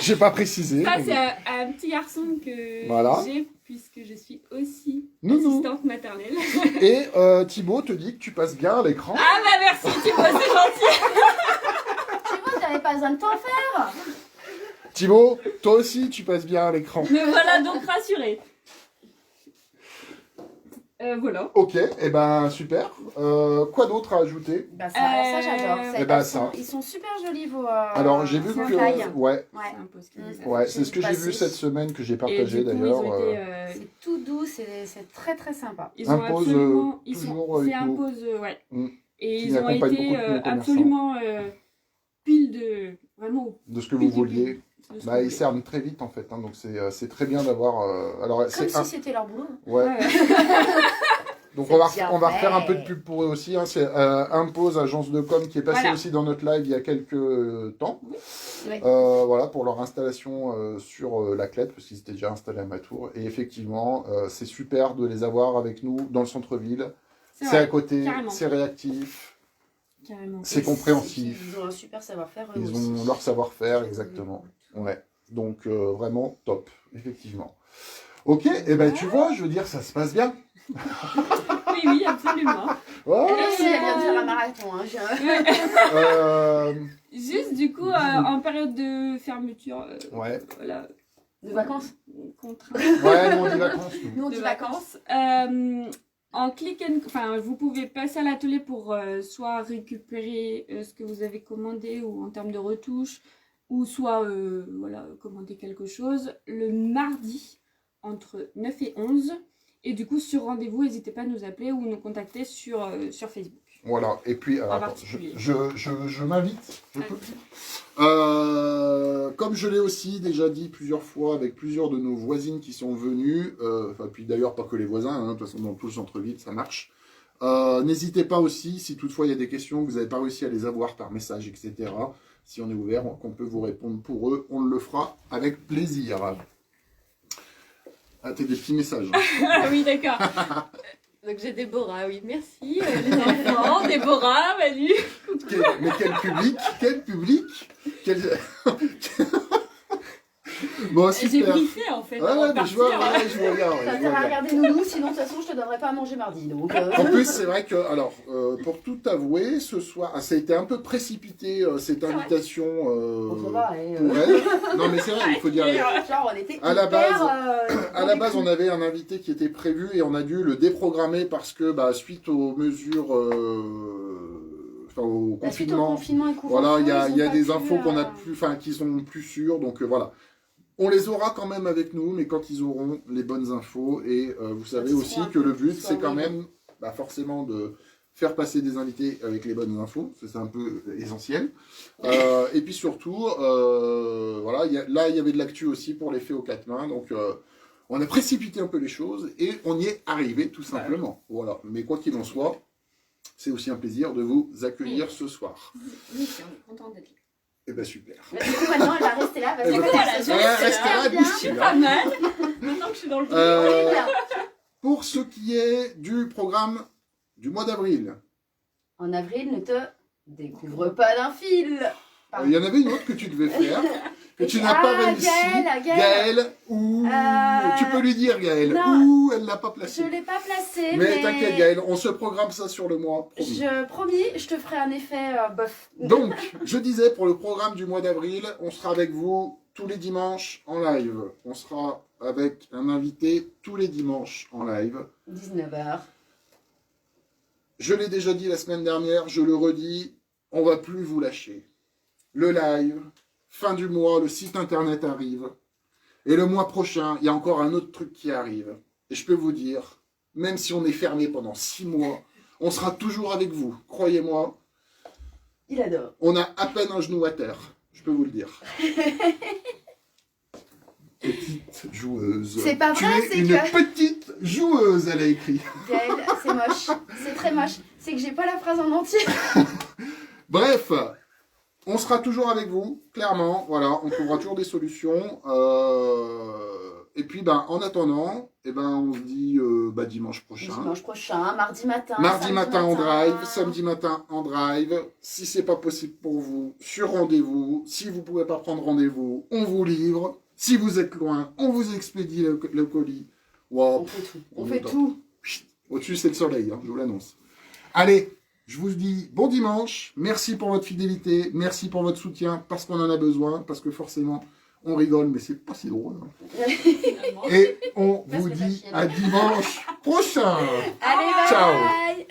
J'ai pas précisé. Ça, mais- c'est un petit garçon que Voilà. j'ai, puisque je suis aussi Nounou. assistante maternelle. Et Thibaut te dit que tu passes bien à l'écran. Ah bah merci, Thibaut, c'est gentil. tu vois, t'avais pas besoin de t'en faire. Thibaut, toi aussi, tu passes bien à l'écran. Me voilà donc rassurée. Voilà. Ok, et ben super. Quoi d'autre à ajouter? Bah, ça j'adore. Eh ben, ça. Ils sont super jolis, vos. Alors j'ai vu vos que... tailles. Ouais, C'est Ouais. un peu ce qu'il Mm. nous a ouais, fait. c'est ce que j'ai passé. vu cette semaine que j'ai Et partagé du coup, d'ailleurs. ils ont été, C'est tout doux, c'est très très sympa. ils ont Impose, absolument, toujours c'est avec nous. Impose, ouais. Mm. Et Qui ils ont accompagne été beaucoup de nos commerçants. absolument pile de, vraiment. De ce que pile vous du vouliez. pile de ce Bah, qu'on ils voulait. servent très vite en fait, hein, donc c'est très bien d'avoir. Alors Comme c'est si c'était leur boulot. ouais. Ouais. Donc C'est on va bien refaire un fait. peu de pub pour eux aussi. Hein. C'est Impose, agence de com, qui est passé Voilà. aussi dans notre live il y a quelques temps. Oui. Voilà, pour leur installation sur la Clette, parce qu'ils étaient déjà installés à Matour. Et effectivement, c'est super de les avoir avec nous dans le centre-ville. C'est vrai, à côté, carrément. c'est réactif, Carrément. c'est compréhensif. Ils ont un super savoir-faire. eux Ils aussi. ont leur savoir-faire, exactement. Ouais, donc vraiment top, effectivement. Ok, et ben tu vois, je veux dire, ça se passe bien. Oui, oui, absolument. Ouais. Elle aussi, elle vient de faire un marathon. Hein. Juste du coup, en période de fermeture, Ouais, voilà, De vacances. contrainte ouais, nous on dit vacances. nous. Nous, on de dit vacances. vacances. En vous pouvez passer à l'atelier pour soit récupérer ce que vous avez commandé ou en termes de retouches, ou soit voilà, commander quelque chose le mardi entre 9 et 11. Et du coup, sur rendez-vous, n'hésitez pas à nous appeler ou nous contacter sur Facebook. Voilà, et puis, alors, En attends, particulier. je m'invite. Je peux. Comme je l'ai aussi déjà dit plusieurs fois avec plusieurs de nos voisines qui sont venues, puis d'ailleurs pas que les voisins, hein, de toute façon dans tout le centre-ville ça marche. N'hésitez pas aussi, si toutefois il y a des questions que vous n'avez pas réussi à les avoir par message, etc. Si on est ouvert, qu'on peut vous répondre pour eux, on le fera avec plaisir. Ah, t'as des petits messages. Ah oui, d'accord. Donc j'ai Déborah, oui, merci. Les enfants, Déborah, Manu. Mais quel public, quel public, quel... Bon, J'ai super. briefé en fait. Ouais, avant de mais je vois, partir. ouais, je vous regarde. T'as je vous intérêt à regarde. regarder Nounou, sinon de toute façon je te donnerai pas à manger mardi. Donc, En plus, c'est vrai que, alors, pour tout avouer, ce soir, ça a été un peu précipité, cette vrai. invitation on va, pour elle. Non, mais c'est vrai, il faut dire. genre on était À la base, À la dans base, les on avait un invité qui était prévu et on a dû le déprogrammer parce que, suite aux mesures, au Bah, suite au confinement, confinement et couvre-feu, voilà, il y ils ont a pas des pu, infos qu'on a plus, qui sont plus sûres, donc voilà. On les aura quand même avec nous, mais quand ils auront les bonnes infos, et vous savez ils aussi seront un que peu le but, plus c'est quand soignés. même, forcément, de faire passer des invités avec les bonnes infos, c'est un peu essentiel. Et puis surtout, voilà, là, il y avait de l'actu aussi pour les faits aux quatre mains, donc on a précipité un peu les choses, et on y est arrivé, tout simplement. Voilà. Mais quoi qu'il en soit, c'est aussi un plaisir de vous accueillir ce soir. Oui, on est content d'être là. Eh ben super. Bah, du coup, maintenant elle va rester là parce Eh que ben, voilà, voilà, je ouais, sais restez là, bien. bougez Pas mal. Maintenant que je suis dans le jeu. Euh, Très bien. Pour ce qui est du programme du mois d'avril, En avril, ne te découvre pas d'un fil. Il y en avait une autre que tu devais faire, que tu n'as pas réussi. Gaëlle, ou... Tu peux lui dire, Gaëlle, Non. ou elle l'a pas placé. Je ne l'ai pas placé, Mais t'inquiète, Gaëlle, on se programme ça sur le mois. Promis. Promis, je te ferai un effet bof. Donc, je disais, pour le programme du mois d'avril, on sera avec vous tous les dimanches en live. On sera avec un invité tous les dimanches en live. 19h. Je l'ai déjà dit la semaine dernière, je le redis, on va plus vous lâcher. Le live, fin du mois, le site internet arrive. Et le mois prochain, il y a encore un autre truc qui arrive. Et je peux vous dire, même si on est fermé pendant 6 mois, on sera toujours avec vous. Croyez-moi, Il adore. on a à peine un genou à terre. Je peux vous le dire. Petite joueuse. C'est pas Tu vrai, es c'est une que- petite joueuse, elle a écrit. Gaëlle, c'est moche. C'est très moche. C'est que j'ai pas la phrase en entier. Bref, on sera toujours avec vous, clairement. Voilà, on trouvera toujours des solutions. Et puis, ben, en attendant, on se dit dimanche prochain. Dimanche prochain, mardi matin. Mardi samedi matin en drive, samedi matin en drive. Si c'est pas possible pour vous, sur rendez-vous. Si vous pouvez pas prendre rendez-vous, on vous livre. Si vous êtes loin, on vous expédie le colis. Wow, On fait tout. On on fait est tout. Chut, au-dessus, c'est le soleil, hein, je vous l'annonce. Allez, je vous dis bon dimanche. Merci pour votre fidélité. Merci pour votre soutien, parce qu'on en a besoin. Parce que forcément, on rigole, mais c'est pas si drôle. Hein. Finalement. Et on Parce vous que ça dit chiale. à dimanche prochain. Allez, bye Ciao. bye.